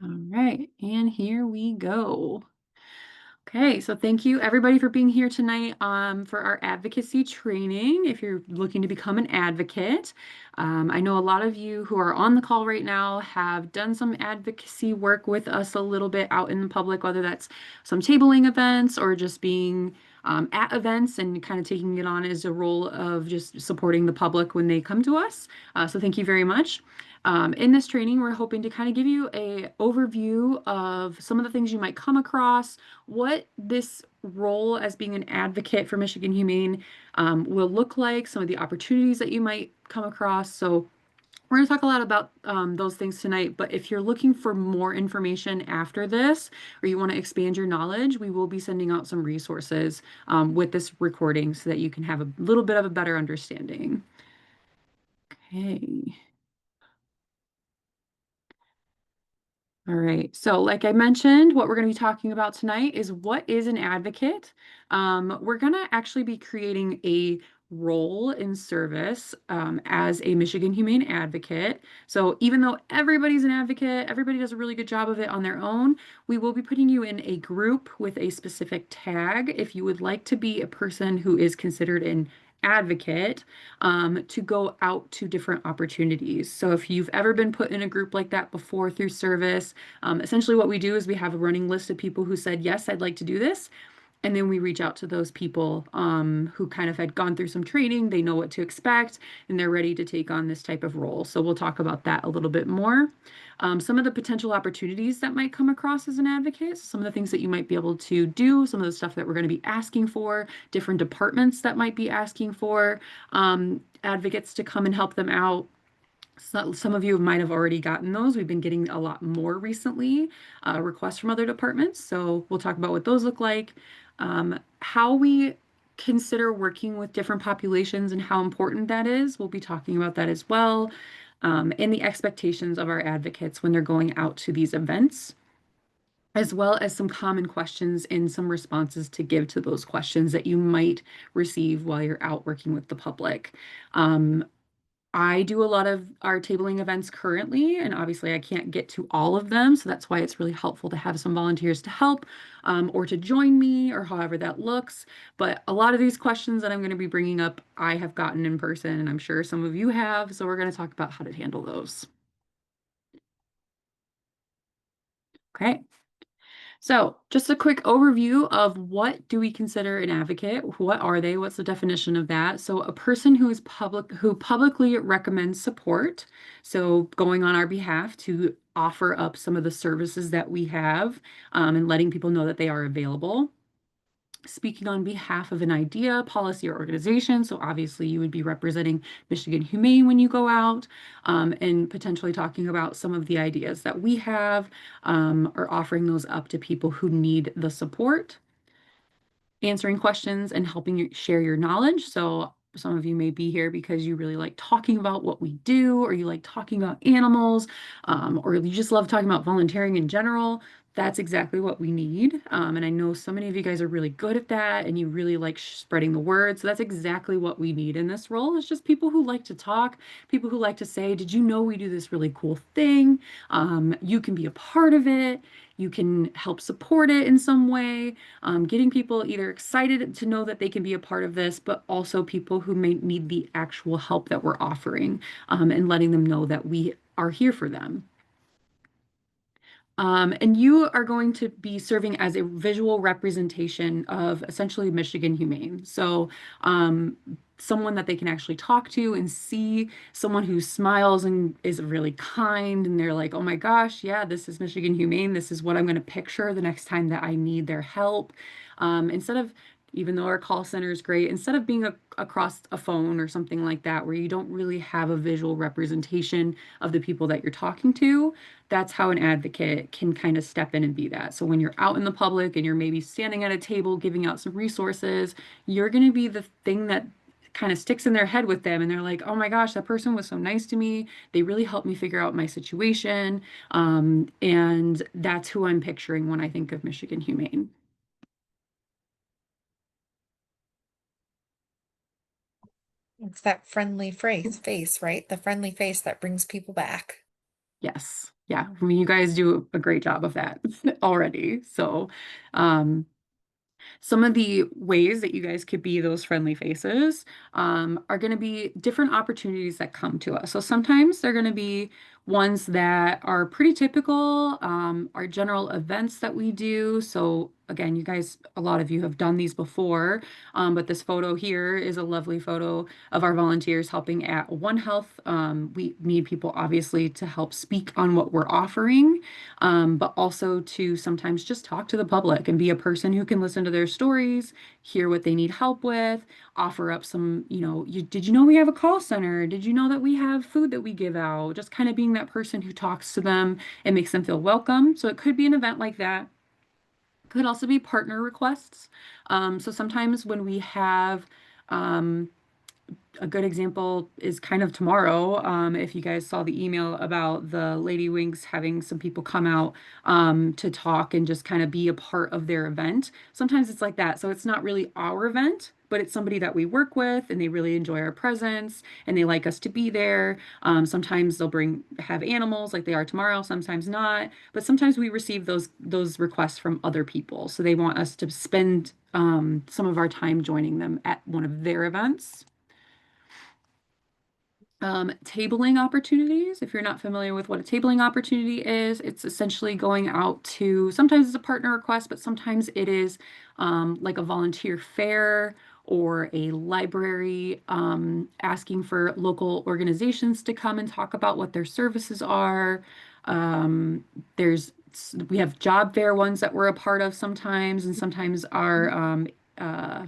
All right, and here we go. Okay, so thank you everybody for being here tonight for our advocacy training. If you're looking to become an advocate, I know a lot of you who are on the call right now have done some advocacy work with us a little bit out in the public, whether that's some tabling events or just being at events and kind of taking it on as a role of just supporting the public when they come to us. So thank you very much. In this training, we're hoping to kind of give you a overview of some of the things you might come across, what this role as being an advocate for Michigan Humane will look like, some of the opportunities that you might come across. So we're going to talk a lot about those things tonight, but if you're looking for more information after this, or you want to expand your knowledge, we will be sending out some resources with this recording so that you can have a little bit of a better understanding. Okay. All right. So, like I mentioned, what we're going to be talking about tonight is what is an advocate. We're going to actually be creating a role in service as a Michigan Humane Advocate. So, even though everybody's an advocate, everybody does a really good job of it on their own, we will be putting you in a group with a specific tag. If you would like to be a person who is considered an advocate to go out to different opportunities. So if you've ever been put in a group like that before through service, essentially what we do is we have a running list of people who said, yes, I'd like to do this. And then we reach out to those people who kind of had gone through some training, they know what to expect, and they're ready to take on this type of role. So we'll talk about that a little bit more. Some of the potential opportunities that might come across as an advocate, so some of the things that you might be able to do, some of the stuff that we're going to be asking for, different departments that might be asking for advocates to come and help them out. So, some of you might have already gotten those. We've been getting a lot more recently, requests from other departments. So we'll talk about what those look like, how we consider working with different populations and how important that is. We'll be talking about that as well, and the expectations of our advocates when they're going out to these events, as well as some common questions and some responses to give to those questions that you might receive while you're out working with the public. I do a lot of our tabling events currently, and obviously I can't get to all of them. So that's why it's really helpful to have some volunteers to help or to join me or however that looks. But a lot of these questions that I'm going to be bringing up, I have gotten in person, and I'm sure some of you have. So we're going to talk about how to handle those. Okay. So, just a quick overview of what do we consider an advocate? What are they? What's the definition of that? So, a person who publicly recommends support, so going on our behalf to offer up some of the services that we have, and letting people know that they are available. Speaking on behalf of an idea, policy, or organization. So obviously you would be representing Michigan Humane when you go out, and potentially talking about some of the ideas that we have, or offering those up to people who need the support, answering questions and helping you share your knowledge. So some of you may be here because you really like talking about what we do, or you like talking about animals, or you just love talking about volunteering in general. That's exactly what we need. And I know so many of you guys are really good at that and you really like spreading the word. So that's exactly what we need in this role. It's just people who like to talk, people who like to say, did you know we do this really cool thing? You can be a part of it. You can help support it in some way, getting people either excited to know that they can be a part of this, but also people who may need the actual help that we're offering, and letting them know that we are here for them. And you are going to be serving as a visual representation of essentially Michigan Humane. So, someone that they can actually talk to and see, someone who smiles and is really kind, and they're like, oh my gosh, yeah, this is Michigan Humane. This is what I'm going to picture the next time that I need their help. Instead of, even though our call center is great, instead of being across a phone or something like that, where you don't really have a visual representation of the people that you're talking to, that's how an advocate can kind of step in and be that. So when you're out in the public and you're maybe standing at a table giving out some resources, you're going to be the thing that kind of sticks in their head with them. And they're like, oh my gosh, that person was so nice to me. They really helped me figure out my situation. And that's who I'm picturing when I think of Michigan Humane. It's that friendly face, right? The friendly face that brings people back. Yes. Yeah, I mean, you guys do a great job of that already. So, um, some of the ways that you guys could be those friendly faces are going to be different opportunities that come to us. So sometimes they're going to be ones that are pretty typical, our general events that we do. So again, you guys, a lot of you have done these before, but this photo here is a lovely photo of our volunteers helping at One Health. We need people obviously to help speak on what we're offering, but also to sometimes just talk to the public and be a person who can listen to their stories, hear what they need help with, offer up some, did you know we have a call center? Did you know that we have food that we give out? Just kind of being that person who talks to them and makes them feel welcome. So it could be an event like that. Could also be partner requests. So sometimes when we have um, a good example is kind of tomorrow. If you guys saw the email about the Lady Wings having some people come out to talk and just kind of be a part of their event. Sometimes it's like that. So it's not really our event, but it's somebody that we work with and they really enjoy our presence and they like us to be there. Sometimes they'll have animals like they are tomorrow, sometimes not. But sometimes we receive those requests from other people. So they want us to spend some of our time joining them at one of their events. Tabling opportunities. If you're not familiar with what a tabling opportunity is, it's essentially going out to, sometimes it's a partner request, but sometimes it is like a volunteer fair or a library asking for local organizations to come and talk about what their services are. Um, there's we have job fair ones that we're a part of sometimes, and sometimes our uh,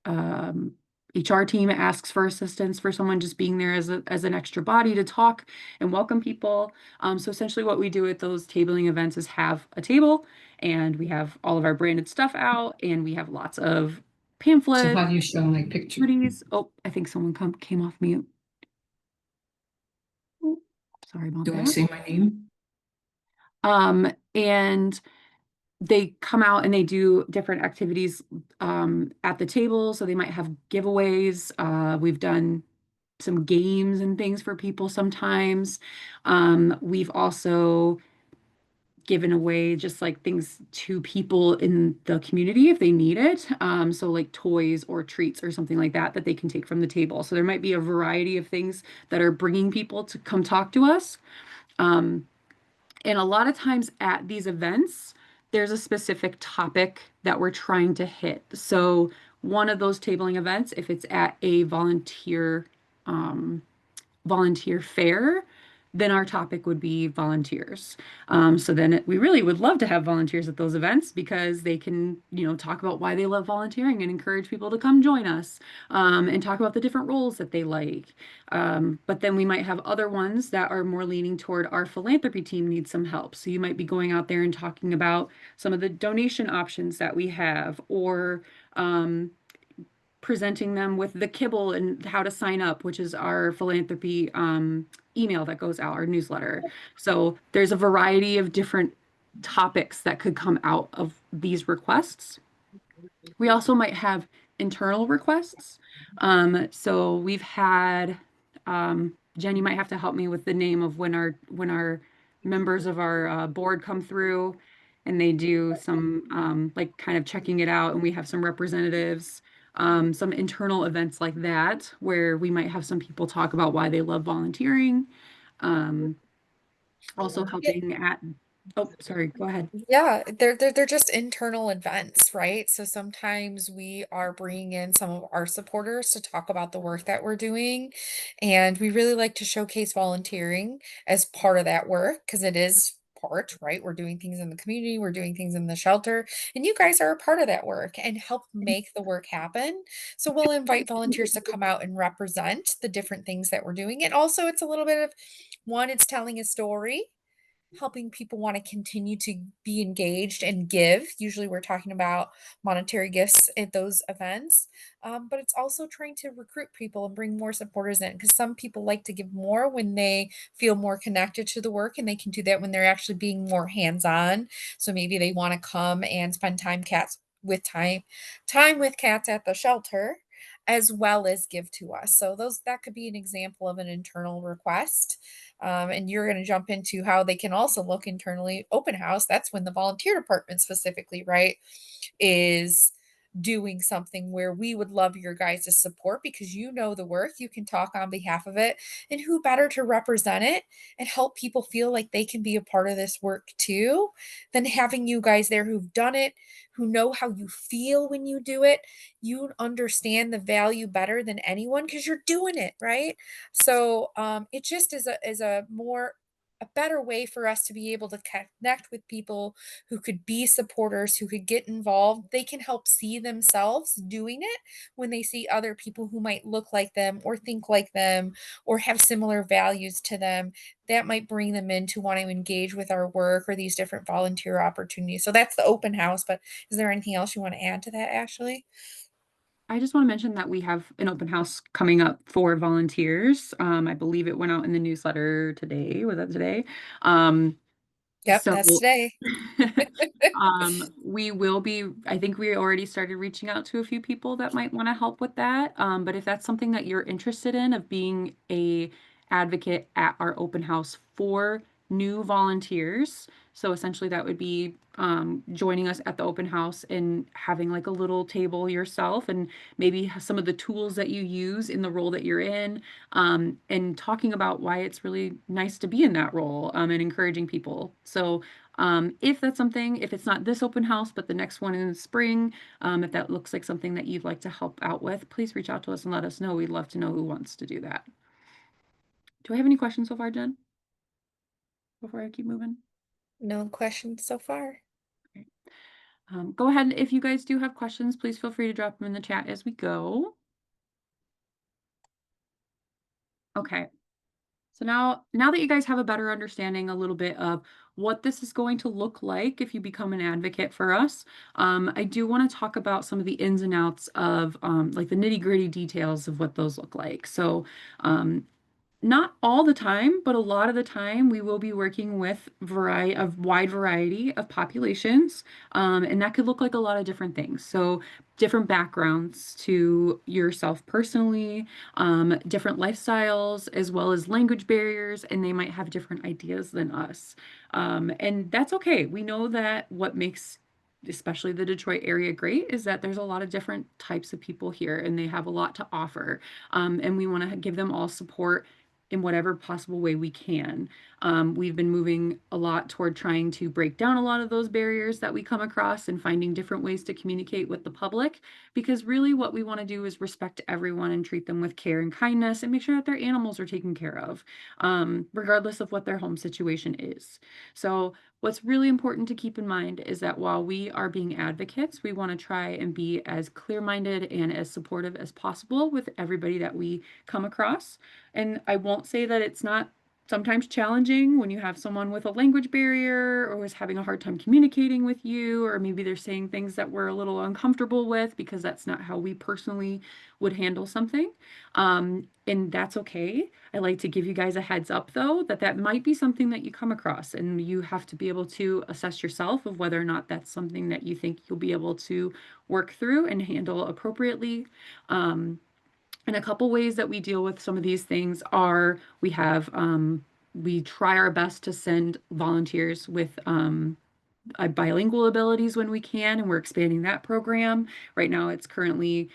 um, HR team asks for assistance for someone just being there as an extra body to talk and welcome people. So essentially what we do at those tabling events is have a table and we have all of our branded stuff out and we have lots of So pamphlets, how do you show my picture? goodies. Oh, I think someone came off mute. Oh, sorry about Do I that. say my name? And they come out and they do different activities at the table. So they might have giveaways. We've done some games and things for people sometimes. We've also given away just like things to people in the community if they need it. So like toys or treats or something like that that they can take from the table. So there might be a variety of things that are bringing people to come talk to us. Um, and a lot of times at these events, there's a specific topic that we're trying to hit. So one of those tabling events, if it's at a um, volunteer fair, then our topic would be volunteers. So then we really would love to have volunteers at those events because they can, talk about why they love volunteering and encourage people to come join us and talk about the different roles that they like. But then we might have other ones that are more leaning toward our philanthropy team needs some help. So you might be going out there and talking about some of the donation options that we have or um, presenting them with the kibble and how to sign up, which is our philanthropy email that goes out, our newsletter. So there's a variety of different topics that could come out of these requests. We also might have internal requests. So we've had Jen, you might have to help me with the name of when our members of our board come through and they do some like kind of checking it out, and we have some representatives, some internal events like that where we might have some people talk about why they love volunteering. Um, Also helping at, oh, sorry, go ahead. Yeah, they're just internal events, right? So sometimes we are bringing in some of our supporters to talk about the work that we're doing, and we really like to showcase volunteering as part of that work because it is part, right? We're doing things in the community, we're doing things in the shelter, and you guys are a part of that work and help make the work happen. So we'll invite volunteers to come out and represent the different things that we're doing. And also it's a little bit of one, it's telling a story, helping people want to continue to be engaged and give. Usually, we're talking about monetary gifts at those events, but it's also trying to recruit people and bring more supporters in because some people like to give more when they feel more connected to the work, and they can do that when they're actually being more hands on. So maybe they want to come and spend time with cats at the shelter. as well as give to us. So that could be an example of an internal request. And you're going to jump into how they can also look internally. Open house, that's when the volunteer department specifically, right, is doing something where we would love your guys' support because you know the work, you can talk on behalf of it, and who better to represent it and help people feel like they can be a part of this work too than having you guys there who've done it, who know how you feel when you do it. You understand the value better than anyone because you're doing it, right? So it just is a better way for us to be able to connect with people who could be supporters, who could get involved. They can help see themselves doing it when they see other people who might look like them or think like them or have similar values to them. That might bring them in to want to engage with our work or these different volunteer opportunities. So that's the open house. But is there anything else you want to add to that, Ashley? I just want to mention that we have an open house coming up for volunteers. I believe it went out in the newsletter today. Was that today? Um, Yep, so that's today. we will be, I think we already started reaching out to a few people that might want to help with that. But if that's something that you're interested in, of being a advocate at our open house for new volunteers, so essentially that would be joining us at the open house and having like a little table yourself and maybe some of the tools that you use in the role that you're in, and talking about why it's really nice to be in that role, and encouraging people. So if that's something, if it's not this open house, but the next one in the spring, if that looks like something that you'd like to help out with, please reach out to us and let us know. We'd love to know who wants to do that. Do I have any questions so far, Jen? Before I keep moving? No questions so far. Okay. Go ahead. If you guys do have questions, please feel free to drop them in the chat as we go. Okay. So now that you guys have a better understanding a little bit of what this is going to look like if you become an advocate for us, I do want to talk about some of the ins and outs of like the nitty-gritty details of what those look like. So um, not all the time, but a lot of the time we will be working with wide variety of populations, and that could look like a lot of different things. So different backgrounds to yourself personally, different lifestyles, as well as language barriers, and they might have different ideas than us. And that's okay. We know that what makes especially the Detroit area great is that there's a lot of different types of people here and they have a lot to offer. And we want to give them all support in whatever possible way we can. We've been moving a lot toward trying to break down a lot of those barriers that we come across and finding different ways to communicate with the public, because really what we want to do is respect everyone and treat them with care and kindness and make sure that their animals are taken care of, regardless of what their home situation is. So what's really important to keep in mind is that while we are being advocates, we want to try and be as clear-minded and as supportive as possible with everybody that we come across. And I won't say that it's not sometimes challenging when you have someone with a language barrier or is having a hard time communicating with you, or maybe they're saying things that we're a little uncomfortable with because that's not how we personally would handle something. And that's okay. I like to give you guys a heads up though, that that might be something that you come across and you have to be able to assess yourself of whether or not that's something that you think you'll be able to work through and handle appropriately. And a couple ways that we deal with some of these things are we try our best to send volunteers with bilingual abilities when we can, and we're expanding that program. Right now, it's currently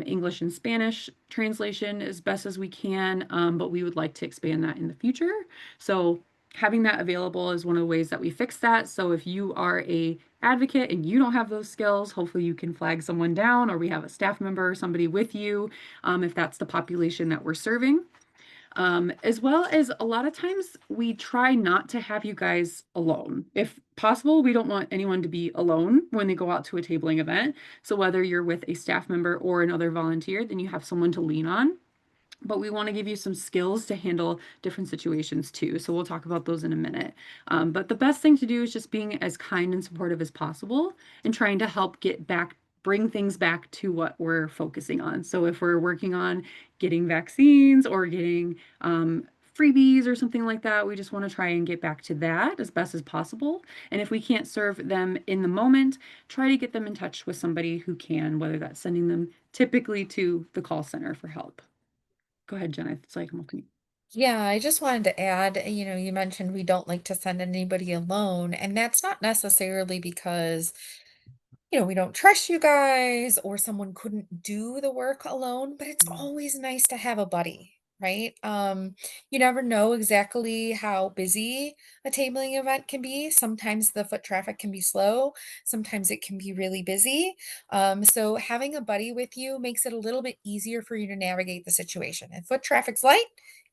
English and Spanish translation as best as we can, but we would like to expand that in the future. So having that available is one of the ways that we fix that. So if you are a advocate and you don't have those skills, hopefully you can flag someone down, or we have a staff member or somebody with you, if that's the population that we're serving. As well as a lot of times we try not to have you guys alone. If possible, we don't want anyone to be alone when they go out to a tabling event. So whether you're with a staff member or another volunteer, then you have someone to lean on. But we want to give you some skills to handle different situations too. So we'll talk about those in a minute. But the best thing to do is just being as kind and supportive as possible and trying to help bring things back to what we're focusing on. So if we're working on getting vaccines or getting freebies or something like that. We just want to try and get back to that as best as possible. And if we can't serve them in the moment, try to get them in touch with somebody who can, whether that's sending them typically to the call center for help. Go ahead, Jen. It's like I'm looking. Yeah, I just wanted to add, you mentioned we don't like to send anybody alone, and that's not necessarily because we don't trust you guys or someone couldn't do the work alone, but it's always nice to have a buddy, right? You never know exactly how busy a tabling event can be. Sometimes the foot traffic can be slow, sometimes it can be really busy. So having a buddy with you makes it a little bit easier for you to navigate the situation. If foot traffic's light,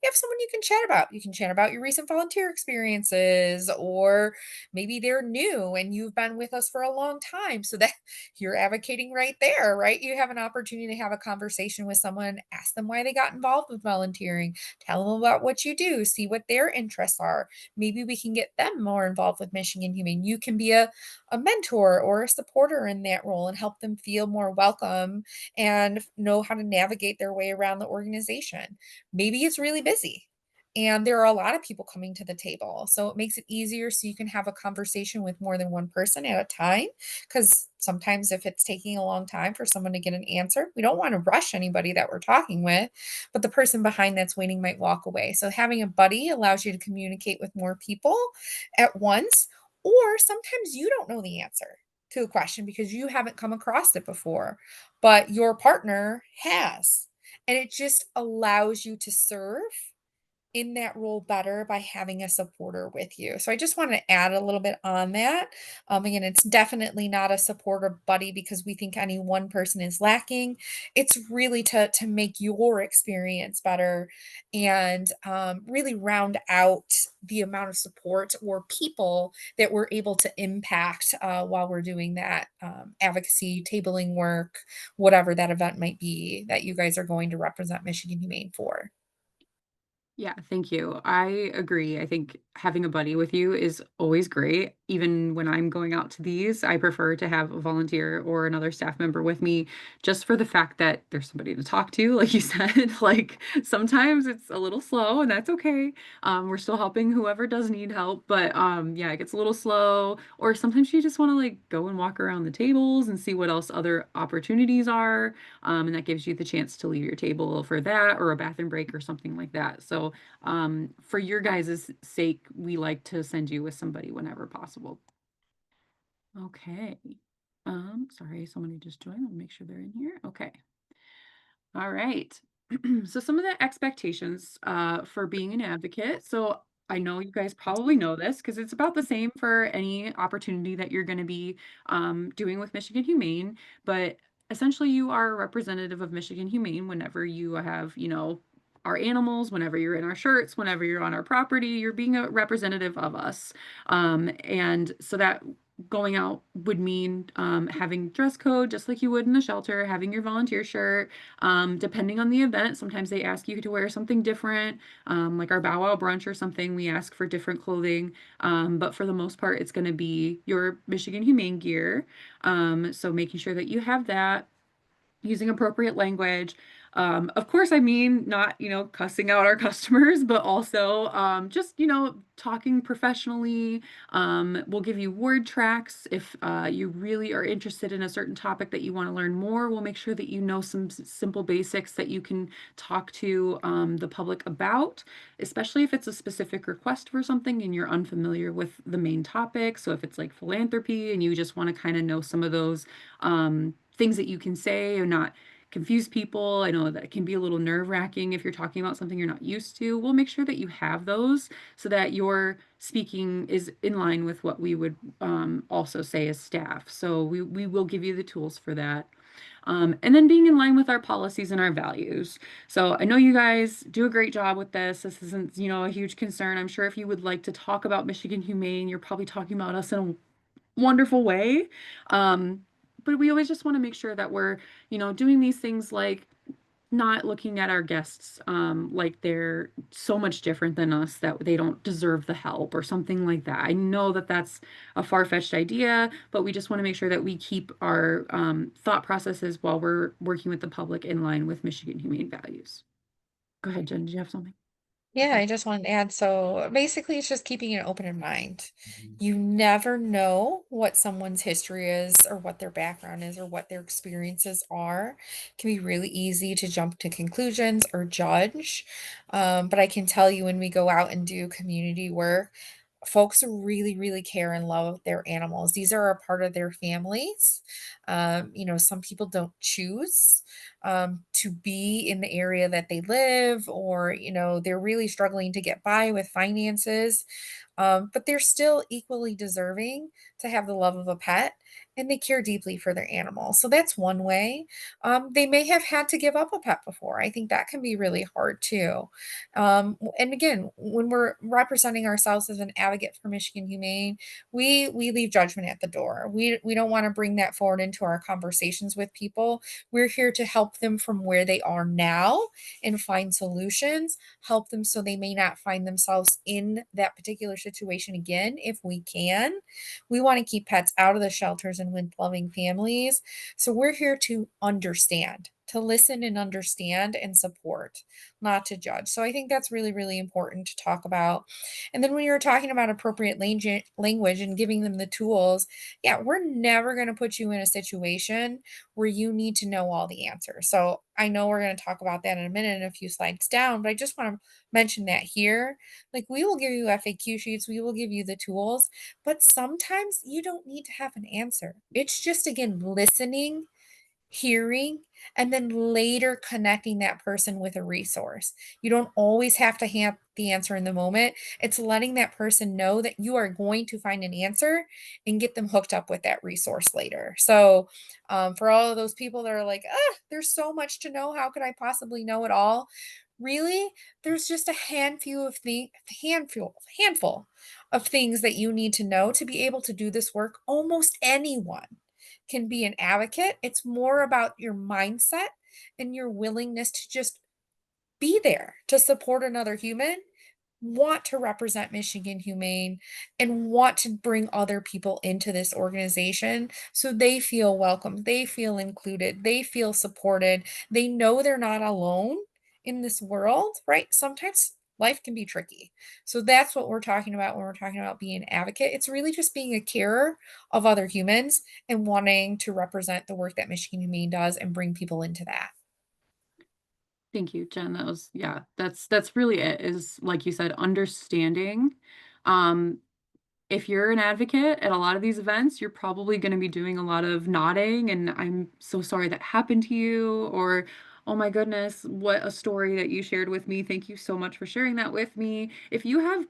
you have someone you can chat about. You can chat about your recent volunteer experiences, or maybe they're new and you've been with us for a long time. So that you're advocating right there, right? You have an opportunity to have a conversation with someone, ask them why they got involved with volunteering, tell them about what you do, see what their interests are. Maybe we can get them more involved with Michigan Humane. You can be a mentor or a supporter in that role and help them feel more welcome and know how to navigate their way around the organization. Maybe it's really busy and there are a lot of people coming to the table. So it makes it easier so you can have a conversation with more than one person at a time. Because sometimes if it's taking a long time for someone to get an answer, we don't want to rush anybody that we're talking with, but the person behind that's waiting might walk away. So having a buddy allows you to communicate with more people at once, or sometimes you don't know the answer to a question because you haven't come across it before, but your partner has. And it just allows you to serve in that role better by having a supporter with you. So I just want to add a little bit on that. Again, it's definitely not a supporter buddy because we think any one person is lacking. It's really to make your experience better and really round out the amount of support or people that we're able to impact while we're doing that advocacy, tabling work, whatever that event might be that you guys are going to represent Michigan Humane for. Yeah, thank you. I agree. I think having a buddy with you is always great. Even when I'm going out to these, I prefer to have a volunteer or another staff member with me just for the fact that there's somebody to talk to, like you said. Like sometimes it's a little slow and that's okay. We're still helping whoever does need help, but yeah, it gets a little slow. Or sometimes you just want to like go and walk around the tables and see what else other opportunities are. And that gives you the chance to leave your table for that or a bathroom break or something like that. So, for your guys' sake, we like to send you with somebody whenever possible. Okay. Sorry, somebody just joined. Let me make sure they're in here. Okay. All right. So some of the expectations for being an advocate. So I know you guys probably know this because it's about the same for any opportunity that you're going to be doing with Michigan Humane, but essentially you are a representative of Michigan Humane whenever you have, our animals, whenever you're in our shirts, whenever you're on our property, you're being a representative of us. And so that going out would mean having dress code just like you would in the shelter, having your volunteer shirt. Depending on the event, sometimes they ask you to wear something different, like our Bow Wow brunch or something. We ask for different clothing, but for the most part, it's going to be your Michigan Humane gear. So making sure that you have that, using appropriate language. Of course, I mean, not, cussing out our customers, but also just, talking professionally. We'll give you word tracks. If you really are interested in a certain topic that you want to learn more, we'll make sure that you know some simple basics that you can talk to the public about, especially if it's a specific request for something and you're unfamiliar with the main topic. So if it's like philanthropy and you just want to kind of know some of those things that you can say or not confuse people. I know that can be a little nerve-wracking if you're talking about something you're not used to. We'll make sure that you have those so that your speaking is in line with what we would also say as staff. So we will give you the tools for that. And then being in line with our policies and our values. So I know you guys do a great job with this. This isn't, a huge concern. I'm sure if you would like to talk about Michigan Humane, you're probably talking about us in a wonderful way. But we always just want to make sure that we're, doing these things like not looking at our guests like they're so much different than us that they don't deserve the help or something like that. I know that that's a far-fetched idea, but we just want to make sure that we keep our thought processes while we're working with the public in line with Michigan Humane values. Go ahead, Jen. Did you have something? Yeah, I just wanted to add, so basically it's just keeping an open in mind. You never know what someone's history is or what their background is or what their experiences are. It can be really easy to jump to conclusions or judge. But I can tell you when we go out and do community work, folks really, really care and love their animals. These are a part of their families. Some people don't choose to be in the area that they live, or they're really struggling to get by with finances, but they're still equally deserving to have the love of a pet, and they care deeply for their animal. So that's one way. They may have had to give up a pet before. I think that can be really hard too. And again, when we're representing ourselves as an advocate for Michigan Humane, we leave judgment at the door. We don't want to bring that forward into our conversations with people. We're here to help them from where they are now and find solutions, help them so they may not find themselves in that particular situation again if we can. We want to keep pets out of the shelters and with loving families. So we're here to understand, to listen and understand and support, not to judge. So I think that's really, really important to talk about. And then when you're talking about appropriate language and giving them the tools, yeah, we're never going to put you in a situation where you need to know all the answers. So I know we're going to talk about that in a minute and a few slides down, but I just want to mention that here. Like, we will give you FAQ sheets, we will give you the tools, but sometimes you don't need to have an answer. It's just, again, listening, hearing, and then later connecting that person with a resource. You don't always have to have the answer in the moment. It's letting that person know that you are going to find an answer and get them hooked up with that resource later. So, for all of those people that are like, there's so much to know. How could I possibly know it all? Really, there's just a handful of things that you need to know to be able to do this work. Almost anyone can be an advocate. It's more about your mindset and your willingness to just be there to support another human, want to represent Michigan Humane, and want to bring other people into this organization so they feel welcome, they feel included, they feel supported, they know they're not alone in this world, right? Sometimes life can be tricky. So that's what we're talking about when we're talking about being an advocate. It's really just being a carer of other humans and wanting to represent the work that Michigan Humane does and bring people into that. Thank you, Jen. That was, yeah, that's really it, is like you said, understanding. Um, if you're an advocate at a lot of these events, you're probably going to be doing a lot of nodding and I'm so sorry that happened to you, or oh my goodness, what a story that you shared with me. Thank you so much for sharing that with me. If you have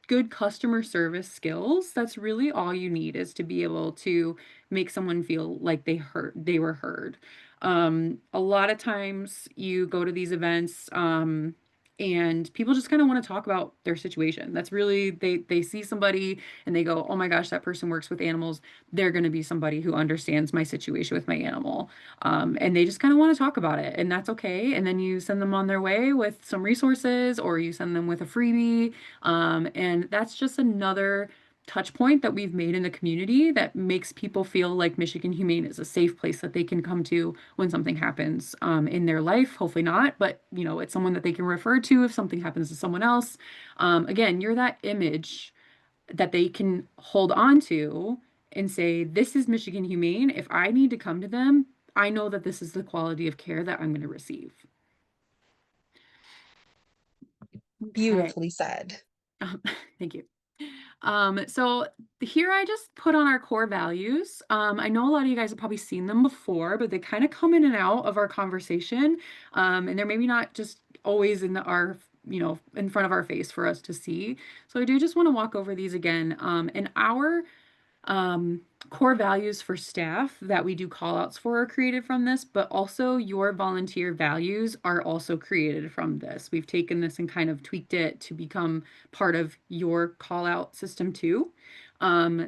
good customer service skills, that's really all you need, is to be able to make someone feel like they were heard. A lot of times you go to these events, and people just kind of want to talk about their situation. That's really, they see somebody and they go, "Oh my gosh, that person works with animals. They're going to be somebody who understands my situation with my animal." And they just kind of want to talk about it, and that's okay. And then you send them on their way with some resources, or you send them with a freebie, and that's just another touch point that we've made in the community that makes people feel like Michigan Humane is a safe place that they can come to when something happens, in their life. Hopefully not, but it's someone that they can refer to if something happens to someone else. Again, you're that image that they can hold on to and say, "This is Michigan Humane. If I need to come to them, I know that this is the quality of care that I'm going to receive." Okay. Beautifully said. Um, Thank you. So here I just put on our core values. I know a lot of you guys have probably seen them before, but they kind of come in and out of our conversation. And they're maybe not just always in front of our face for us to see. So I do just want to walk over these again. And our um, core values for staff that we do call outs for are created from this, but also your volunteer values are also created from this. We've taken this and kind of tweaked it to become part of your call out system too.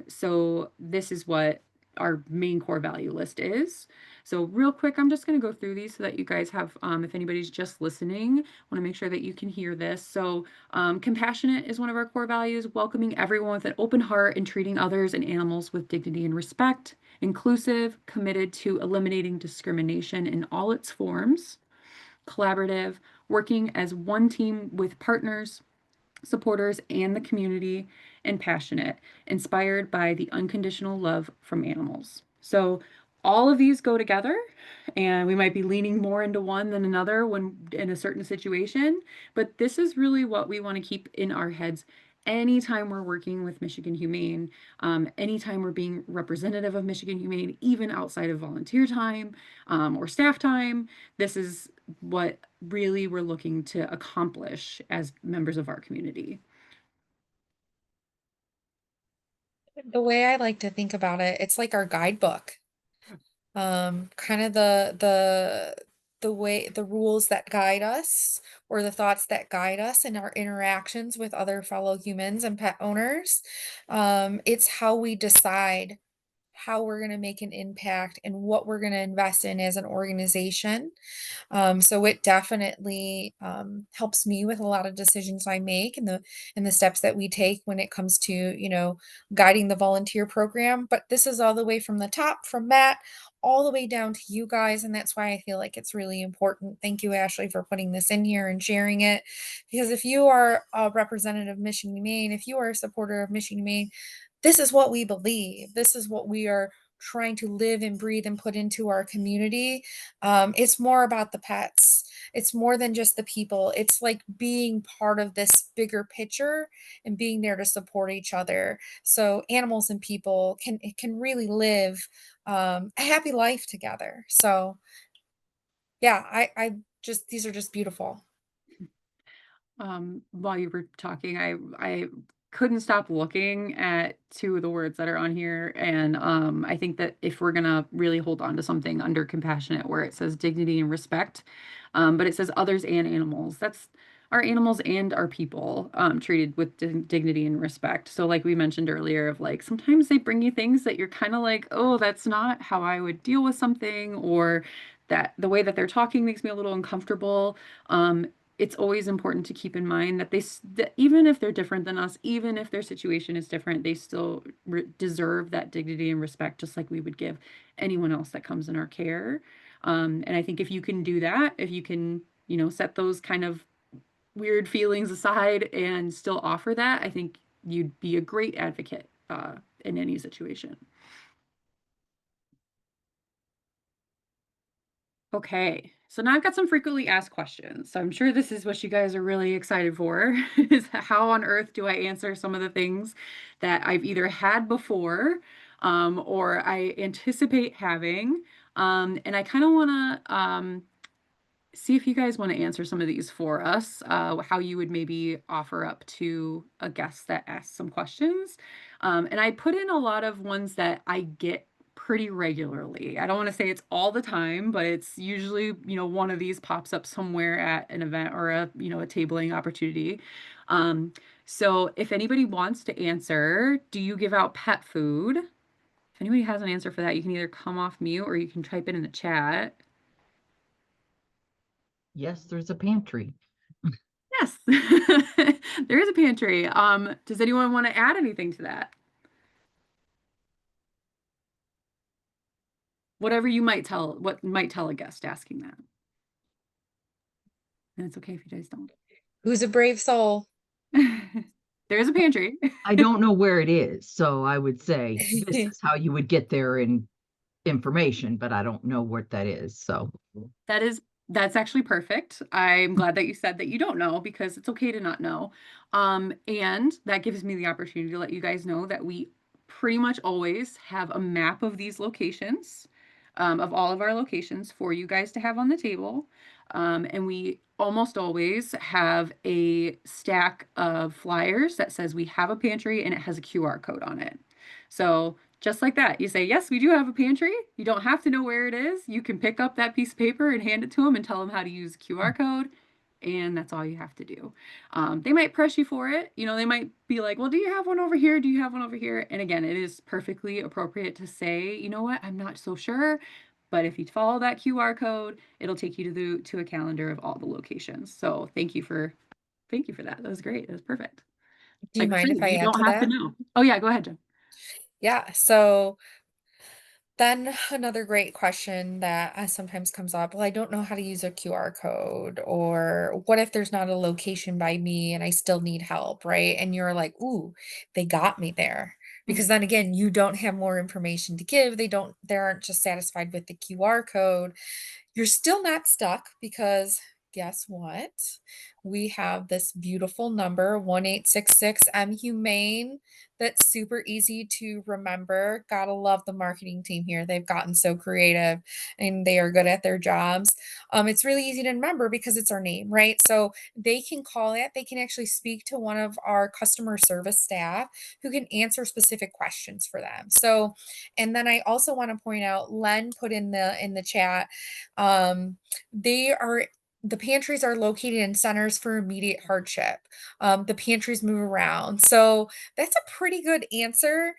So this is what our main core value list is. So real quick, I'm just going to go through these so that you guys have, if anybody's just listening, want to make sure that you can hear this. So compassionate is one of our core values, welcoming everyone with an open heart and treating others and animals with dignity and respect. Inclusive, committed to eliminating discrimination in all its forms. Collaborative, working as one team with partners, supporters, and the community, and passionate, inspired by the unconditional love from animals. So all of these go together, and we might be leaning more into one than another when in a certain situation, but this is really what we want to keep in our heads anytime we're working with Michigan Humane, anytime we're being representative of Michigan Humane, even outside of volunteer time or staff time. This is what really we're looking to accomplish as members of our community. The way I like to think about it, it's like our guidebook. Kind of the way the rules that guide us or the thoughts that guide us in our interactions with other fellow humans and pet owners. It's how we decide how we're going to make an impact and what we're going to invest in as an organization. So it definitely helps me with a lot of decisions I make and the steps that we take when it comes to, guiding the volunteer program. But this is all the way from the top, from Matt, all the way down to you guys. And that's why I feel like it's really important. Thank you, Ashley, for putting this in here and sharing it. Because if you are a representative of Michigan Humane, if you are a supporter of Michigan Humane, this is what we believe. This is what we are trying to live and breathe and put into our community. It's more about the pets. It's more than just the people. It's like being part of this bigger picture and being there to support each other. So animals and people can really live a happy life together. So yeah, I just these are just beautiful. While you were talking, I couldn't stop looking at two of the words that are on here, and I think that if we're gonna really hold on to something under compassionate, where it says dignity and respect, but it says others and animals. That's our animals and our people treated with dignity and respect. So, like we mentioned earlier, of like sometimes they bring you things that you're kind of like, oh, that's not how I would deal with something, or that the way that they're talking makes me a little uncomfortable. It's always important to keep in mind that that even if they're different than us, even if their situation is different, they still deserve that dignity and respect, just like we would give anyone else that comes in our care. And I think if you can do that, if you can, set those kind of weird feelings aside and still offer that, I think you'd be a great advocate in any situation. Okay, so now I've got some frequently asked questions. So I'm sure this is what you guys are really excited for, is how on earth do I answer some of the things that I've either had before or I anticipate having. And I kind of want to see if you guys want to answer some of these for us, how you would maybe offer up to a guest that asks some questions. And I put in a lot of ones that I get pretty regularly. I don't want to say it's all the time, but it's usually, one of these pops up somewhere at an event or a tabling opportunity. So if anybody wants to answer, do you give out pet food? If anybody has an answer for that, you can either come off mute or you can type it in the chat. Yes, there's a pantry. Yes, there is a pantry. Does anyone want to add anything to that? Whatever what might tell a guest asking that. And it's okay if you guys don't. Who's a brave soul? There is a pantry. I don't know where it is, so I would say this is how you would get there in information, but I don't know what that is. So That's actually perfect. I'm glad that you said that you don't know because it's okay to not know. And that gives me the opportunity to let you guys know that we pretty much always have a map of these locations, of all of our locations for you guys to have on the table. And we almost always have a stack of flyers that says we have a pantry and it has a QR code on it. So just like that, you say, yes, we do have a pantry. You don't have to know where it is. You can pick up that piece of paper and hand it to them and tell them how to use the QR code. And that's all you have to do. They might press you for it. They might be like, well, do you have one over here? Do you have one over here? And again, it is perfectly appropriate to say, you know what, I'm not so sure. But if you follow that QR code, it'll take you to a calendar of all the locations. So thank you for that. That was great. That was perfect. Do you Like I mind said, if I you add don't to have to that? know. Oh yeah, go ahead, Jen. Yeah, so Then another great question that sometimes comes up, well, I don't know how to use a QR code, or what if there's not a location by me and I still need help, right? And you're like, ooh, they got me there. Because Mhm. then again, you don't have more information to give. They aren't just satisfied with the QR code. You're still not stuck, because guess what? We have this beautiful number, 1866 M Humane, that's super easy to remember. Gotta love the marketing team here. They've gotten so creative and they are good at their jobs. It's really easy to remember because it's our name, right? So they can call it, they can actually speak to one of our customer service staff who can answer specific questions for them. So, and then I also want to point out, Len put in the chat, um, they are the pantries are located in centers for immediate hardship. The pantries move around. So that's a pretty good answer.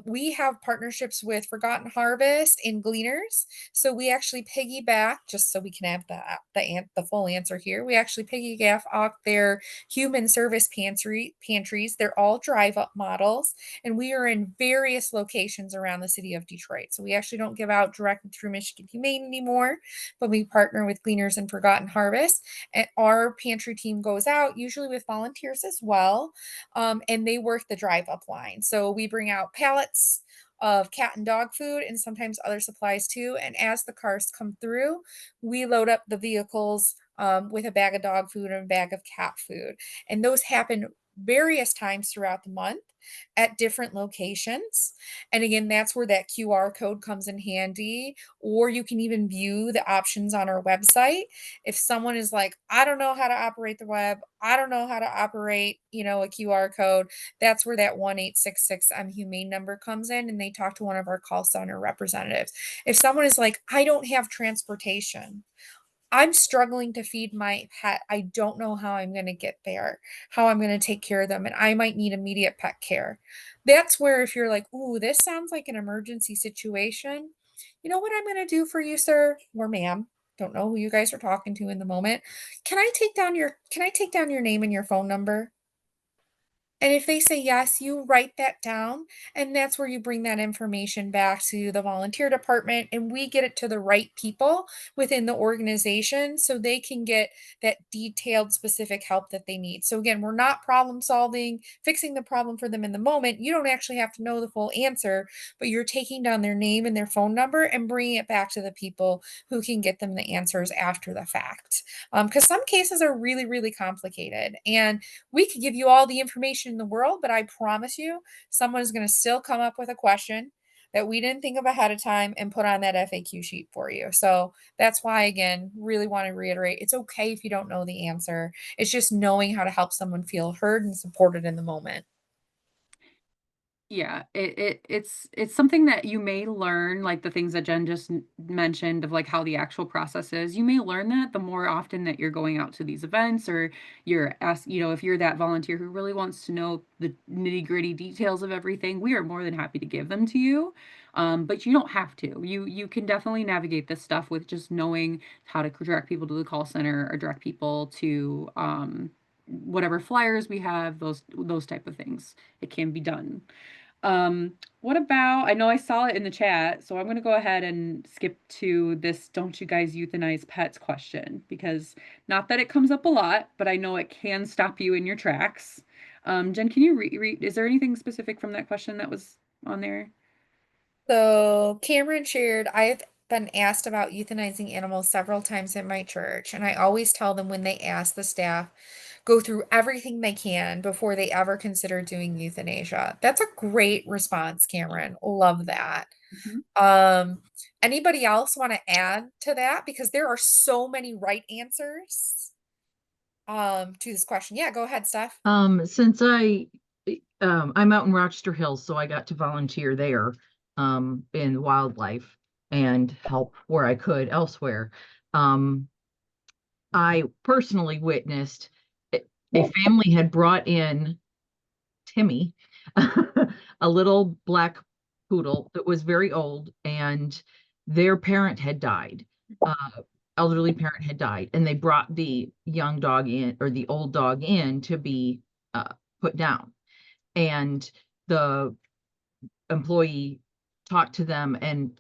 We have partnerships with Forgotten Harvest and Gleaners. So we actually piggyback, just so we can have the full answer here. We actually piggyback off their human service pantries. They're all drive up models, and we are in various locations around the city of Detroit. So we actually don't give out directly through Michigan Humane anymore, but we partner with Gleaners and Forgotten Harvest. And our pantry team goes out, usually with volunteers as well, and they work the drive up line. So we bring out pallets of cat and dog food and sometimes other supplies too. And as the cars come through, we load up the vehicles with a bag of dog food and a bag of cat food. And those happen various times throughout the month at different locations. And again, that's where that QR code comes in handy, or you can even view the options on our website. If someone is like, I don't know how to operate the web, I don't know how to operate, a QR code, that's where that 1866 Humane number comes in, and they talk to one of our call center representatives. If someone is like, I don't have transportation, I'm struggling to feed my pet. I don't know how I'm going to get there, how I'm going to take care of them, and I might need immediate pet care. That's where, if you're like, ooh, this sounds like an emergency situation, you know what I'm going to do for you, sir or ma'am? Don't know who you guys are talking to in the moment. Can I take down your name and your phone number? And if they say yes, you write that down, and that's where you bring that information back to the volunteer department, and we get it to the right people within the organization so they can get that detailed, specific help that they need. So, again, we're not problem solving, fixing the problem for them in the moment. You don't actually have to know the full answer, but you're taking down their name and their phone number and bringing it back to the people who can get them the answers after the fact. Because some cases are really, really complicated. And we could give you all the information in the world, but I promise you, someone is going to still come up with a question that we didn't think of ahead of time and put on that FAQ sheet for you. So that's why, again, really want to reiterate, it's okay if you don't know the answer. It's just knowing how to help someone feel heard and supported in the moment. Yeah, it's something that you may learn, like the things that Jen just mentioned of like how the actual process is. You may learn that the more often that you're going out to these events, or you're asked, if you're that volunteer who really wants to know the nitty-gritty details of everything, we are more than happy to give them to you. But you don't have to. You can definitely navigate this stuff with just knowing how to direct people to the call center, or direct people to whatever flyers we have, those type of things. It can be done. What about, I know I saw it in the chat, so I'm going to go ahead and skip to this "don't you guys euthanize pets" question, because not that it comes up a lot, but I know it can stop you in your tracks. Jen, can you read, is there anything specific from that question that was on there? So Cameron shared, I've been asked about euthanizing animals several times at my church, and I always tell them when they ask the staff, go through everything they can before they ever consider doing euthanasia. That's a great response, Cameron. Love that. Mhm. Um, Anybody else want to add to that? Because there are so many right answers to this question. Yeah, go ahead, Steph. Since I'm out in Rochester Hills, so I got to volunteer there in wildlife and help where I could elsewhere. Um, I personally witnessed a family had brought in Timmy, a little black poodle that was very old, and their parent had died. Elderly parent had died, and they brought the young dog in, or the old dog in, to be put down. And the employee talk to them and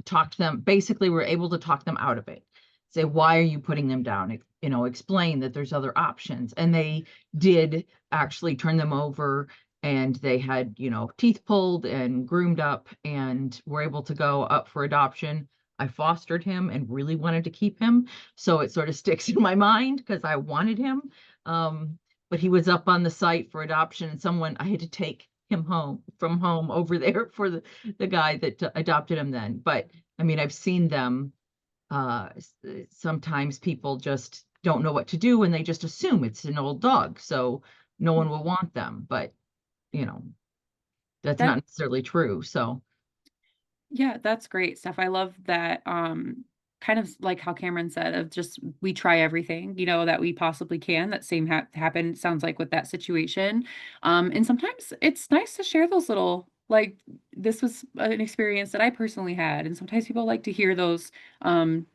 talk to them. Basically, we're able to talk them out of it. Say, why are you putting them down? You know, explain that there's other options. And they did actually turn them over, and they had, you know, teeth pulled and groomed up and were able to go up for adoption. I fostered him and really wanted to keep him. So it sort of sticks in my mind because I wanted him. But he was up on the site for adoption, and I had to take him home from home over there for the guy that adopted him then. But I mean, I've seen them. Sometimes people just don't know what to do and they just assume it's an old dog, so no one will want them. But you know, that's That not necessarily true. So Yeah, that's great stuff. I love that, kind of like how Cameron said, of just we try everything, you know, that we possibly can. That same happened, sounds like with that situation. And sometimes it's nice to share those little, like, this was an experience that I personally had, and sometimes people like to hear those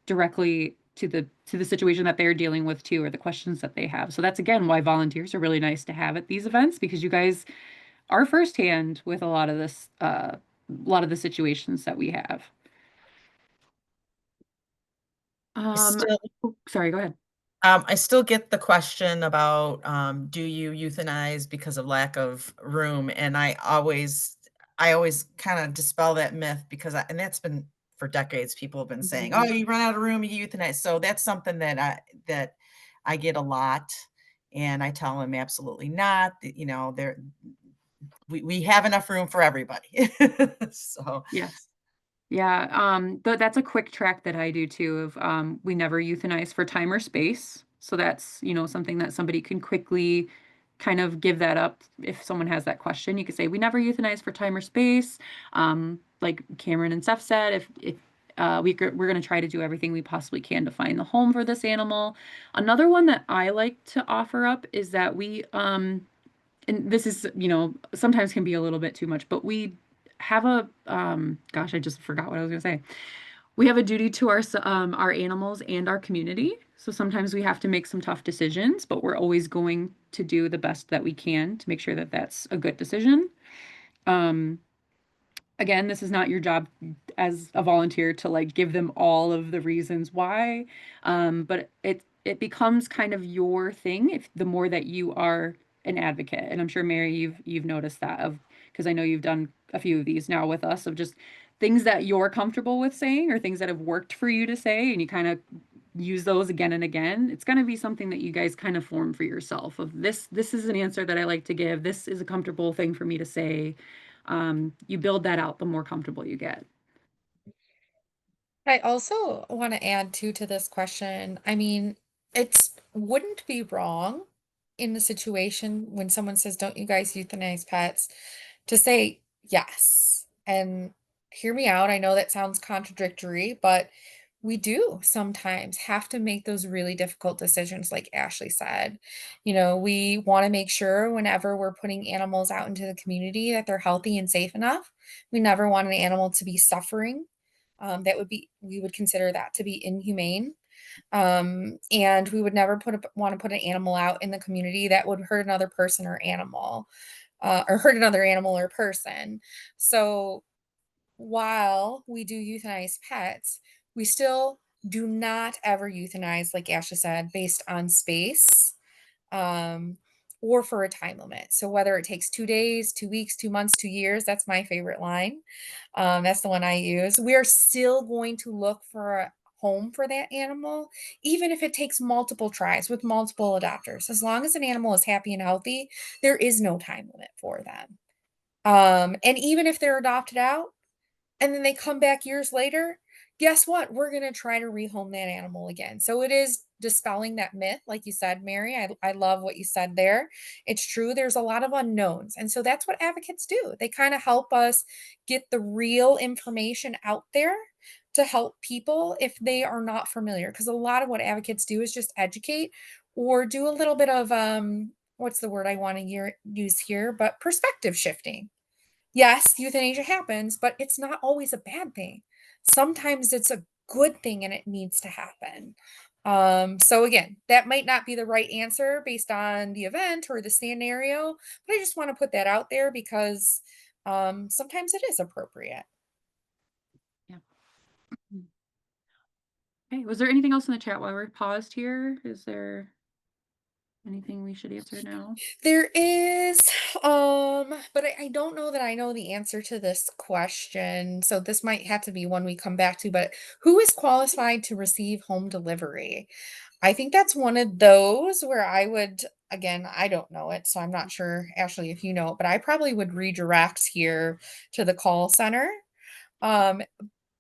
directly to the situation that they're dealing with too, or the questions that they have. So that's again why volunteers are really nice to have at these events, because you guys are firsthand with a lot of this, a lot of the situations that we have. I Um, still, Sorry, go ahead. I still get the question about, do you euthanize because of lack of room? And I always kind of dispel that myth because and that's been for decades. People have been saying, "Oh, Mhm. you run out of room, you euthanize." So that's something that I get a lot, and I tell them absolutely not. You know, we have enough room for everybody. So Yes. Yeah, that's a quick track that I do too of, we never euthanize for time or space. So that's, you know, something that somebody can quickly kind of give that up if someone has that question. You could say, we never euthanize for time or space. Like Cameron and Seth said, if we're going to try to do everything we possibly can to find the home for this animal. Another one that I like to offer up is that and this is, you know, sometimes can be a little bit too much, but we have a, gosh, I just forgot what I was gonna say. We have a duty to our animals and our community. So sometimes we have to make some tough decisions, but we're always going to do the best that we can to make sure that that's a good decision. Um, Again, this is not your job as a volunteer to like give them all of the reasons why, but it becomes kind of your thing if the more that you are an advocate. And I'm sure Mary, you've noticed that, of because I know you've done a few of these now with us, of just things that you're comfortable with saying or things that have worked for you to say, and you kind of use those again and again. It's going to be something that you guys kind of form for yourself, of this is an answer that I like to give, this is a comfortable thing for me to say. You build that out the more comfortable you get. I also want to add too to this question. I mean, it's wouldn't be wrong in the situation when someone says, "Don't you guys euthanize pets?" to say yes. And hear me out. I know that sounds contradictory, but we do sometimes have to make those really difficult decisions, like Ashley said. You know, we want to make sure whenever we're putting animals out into the community that they're healthy and safe enough. We never want an animal to be suffering. We would consider that to be inhumane. And we would never want to put an animal out in the community that would hurt another person or animal, or hurt another animal or person. So while we do euthanize pets, we still do not ever euthanize, like Asha said, based on space, um, or for a time limit. So whether it takes 2 days, 2 weeks, 2 months, 2 years, that's my favorite line. That's the one I use. We are still going to look for a home for that animal, even if it takes multiple tries with multiple adopters. As long as an animal is happy and healthy, there is no time limit for them. And even if they're adopted out, and then they come back years later, guess what? We're going to try to rehome that animal again. So it is dispelling that myth, like you said, Mary. I love what you said there. It's true. There's a lot of unknowns. And so that's what advocates do. They kind of help us get the real information out there to help people if they are not familiar. Because a lot of what advocates do is just educate or do a little bit of, what's the word I want to use here, but perspective shifting. Yes, euthanasia happens, but it's not always a bad thing. Sometimes it's a good thing and it needs to happen. So again, that might not be the right answer based on the event or the scenario, but I just want to put that out there because sometimes it is appropriate. Okay, was there anything else in the chat while we're paused here? Is there anything we should answer now? There is, but I don't know that I know the answer to this question. So this might have to be one we come back to, but who is qualified to receive home delivery? I think that's one of those where I would, again, I don't know it, so I'm not sure, Ashley, if you know it, but I probably would redirect here to the call center. Um,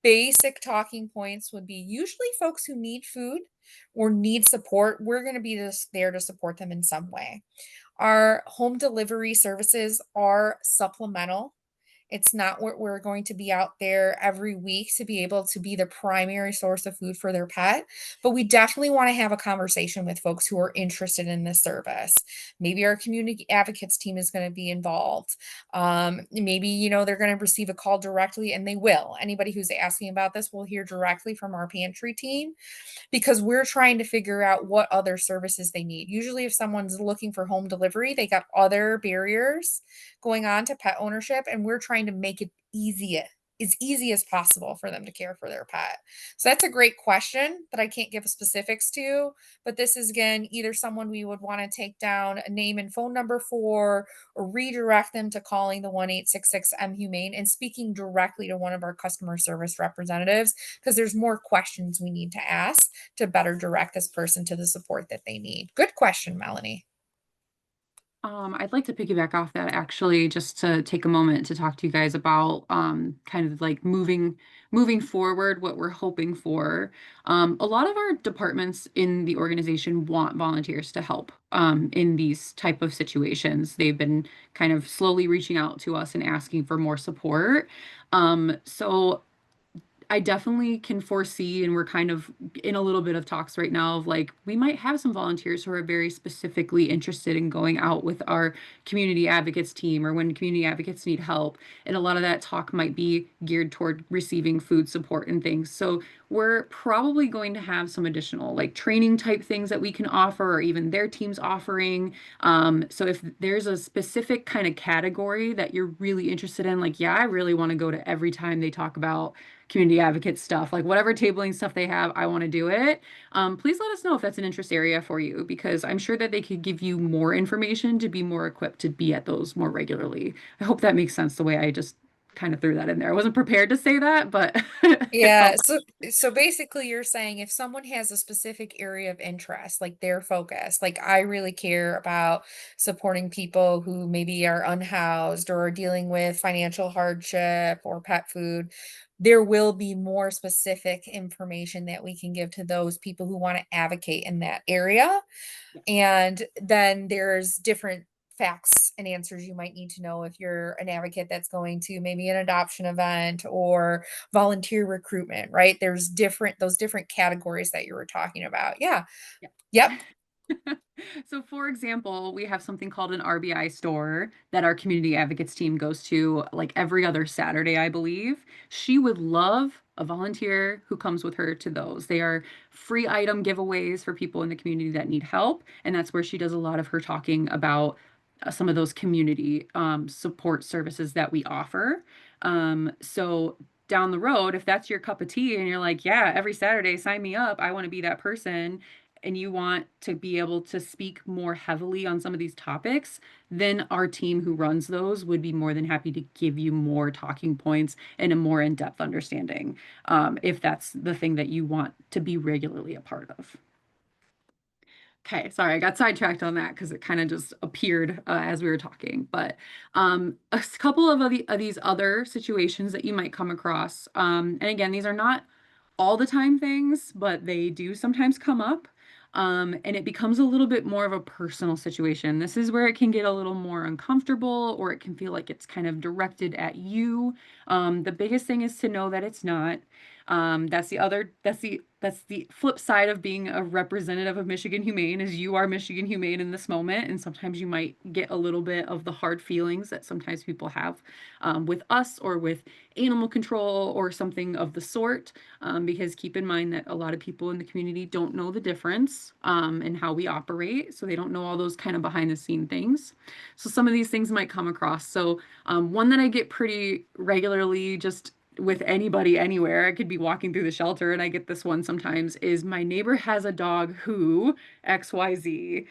Basic talking points would be usually folks who need food or need support. We're going to be just there to support them in some way. Our home delivery services are supplemental. It's not what we're going to be out there every week to be able to be the primary source of food for their pet. But we definitely want to have a conversation with folks who are interested in this service. Maybe our community advocates team is going to be involved. Maybe, they're going to receive a call directly, and they will. Anybody who's asking about this will hear directly from our pantry team because we're trying to figure out what other services they need. Usually, if someone's looking for home delivery, they got other barriers going on to pet ownership, and we're trying to make it as easy as possible for them to care for their pet. So that's a great question that I can't give specifics to, but this is again either someone we would want to take down a name and phone number for, or redirect them to calling the 1-866 M Humane and speaking directly to one of our customer service representatives because there's more questions we need to ask to better direct this person to the support that they need. Good question, Melanie. I'd like to piggyback off that actually, just to take a moment to talk to you guys about kind of like moving forward, what we're hoping for. A lot of our departments in the organization want volunteers to help in these type of situations. They've been kind of slowly reaching out to us and asking for more support. So I definitely can foresee, and we're kind of in a little bit of talks right now of like, we might have some volunteers who are very specifically interested in going out with our community advocates team or when community advocates need help. And a lot of that talk might be geared toward receiving food support and things. So we're probably going to have some additional like training type things that we can offer, or even their teams offering. So if there's a specific kind of category that you're really interested in, like, yeah, I really want to go to every time they talk about community advocate stuff, like whatever tabling stuff they have, I want to do it. Please let us know if that's an interest area for you, because I'm sure that they could give you more information to be more equipped to be at those more regularly. I hope that makes sense the way I just kind of threw that in there. I wasn't prepared to say that, but it Yeah, felt. so basically you're saying if someone has a specific area of interest, like their focus, like I really care about supporting people who maybe are unhoused or are dealing with financial hardship or pet food, there will be more specific information that we can give to those people who want to advocate in that area. And then there's different facts and answers you might need to know if you're an advocate that's going to maybe an adoption event or volunteer recruitment, right? There's those different categories that you were talking about. Yeah. Yeah. Yep. So, for example, we have something called an RBI store that our community advocates team goes to like every other Saturday, I believe. She would love a volunteer who comes with her to those. They are free item giveaways for people in the community that need help. And that's where she does a lot of her talking about some of those community support services that we offer. So, down the road, if that's your cup of tea and you're like, yeah, every Saturday, sign me up, I want to be that person, and you want to be able to speak more heavily on some of these topics, then our team who runs those would be more than happy to give you more talking points and a more in-depth understanding, if that's the thing that you want to be regularly a part of. Okay, sorry, I got sidetracked on that because it kind of just appeared as we were talking. But couple of these other situations that you might come across, and again, these are not all the time things, but they do sometimes come up. And it becomes a little bit more of a personal situation. This is where it can get a little more uncomfortable, or it can feel like it's kind of directed at you. The biggest thing is to know that it's not. That's the flip side of being a representative of Michigan Humane, is you are Michigan Humane in this moment, and sometimes you might get a little bit of the hard feelings that sometimes people have with us or with animal control or something of the sort, because keep in mind that a lot of people in the community don't know the difference in how we operate, so they don't know all those kind of behind the scene things. So some of these things might come across. So one that I get pretty regularly, just with anybody anywhere. I could be walking through the shelter and I get this one sometimes is my neighbor has a dog who XYZ.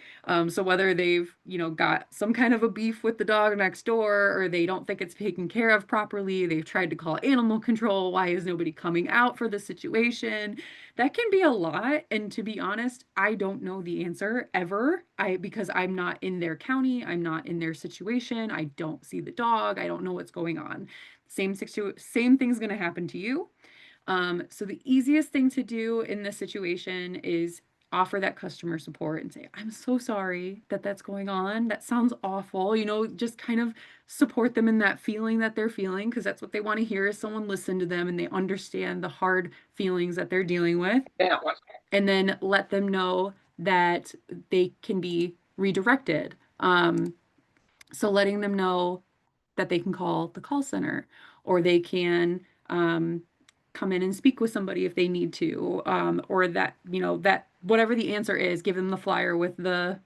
So whether they've, got some kind of a beef with the dog next door or they don't think it's taken care of properly, they've tried to call animal control. Why is nobody coming out for the situation? That can be a lot. And to be honest, I don't know the answer ever. Because I'm not in their county, I'm not in their situation, I don't see the dog, I don't know what's going on. Same thing's going to happen to you. So the easiest thing to do in this situation is offer that customer support and say, I'm so sorry that that's going on. That sounds awful. Just kind of support them in that feeling that they're feeling, because that's what they want to hear is someone listen to them and they understand the hard feelings that they're dealing with. Yeah. And then let them know that they can be redirected. So letting them know that they can call the call center, or they can come in and speak with somebody if they need to, or that that whatever the answer is, give them the flyer with the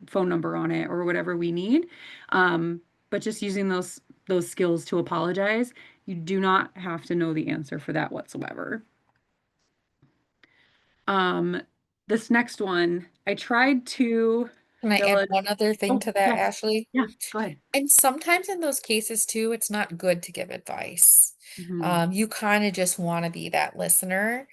phone number on it or whatever we need. But just using those skills to apologize, you do not have to know the answer for that whatsoever. This next one, I tried to Can I fill add it. one other thing Oh, to that, yes. Ashley? Yeah, go ahead. And sometimes in those cases too, it's not good to give advice. Mhm. You kind of just want to be that listener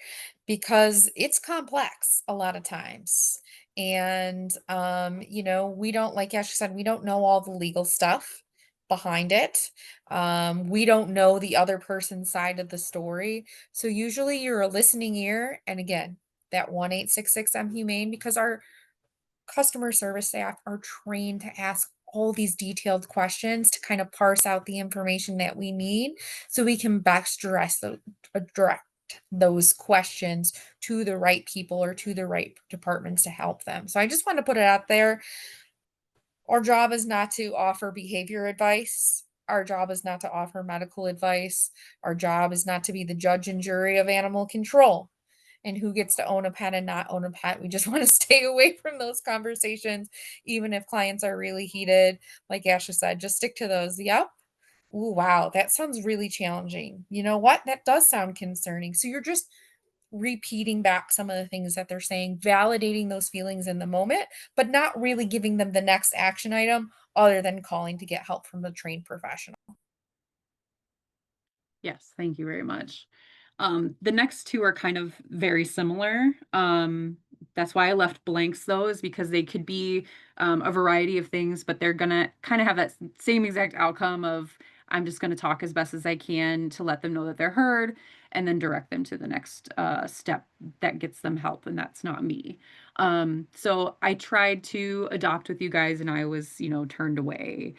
because it's complex a lot of times. And we don't, like Ashley said, we don't know all the legal stuff behind it. We don't know the other person's side of the story. So usually you're a listening ear. And again, that 1-866 I'm humane, because our customer service staff are trained to ask all these detailed questions to kind of parse out the information that we need so we can best direct those questions to the right people or to the right departments to help them. So I just want to put it out there. Our job is not to offer behavior advice. Our job is not to offer medical advice. Our job is not to be the judge and jury of animal control and who gets to own a pet and not own a pet. We just want to stay away from those conversations, even if clients are really heated. Like Asha said, just stick to those. Yep. Ooh, wow, that sounds really challenging. You know what? That does sound concerning. So you're just repeating back some of the things that they're saying, validating those feelings in the moment, but not really giving them the next action item other than calling to get help from a trained professional. Yes, thank you very much. The next two are kind of very similar. That's why I left blanks though, is because they could be a variety of things, but they're gonna kind of have that same exact outcome of I'm just gonna talk as best as I can to let them know that they're heard and then direct them to the next step that gets them help, and that's not me. So I tried to adopt with you guys and I was, turned away.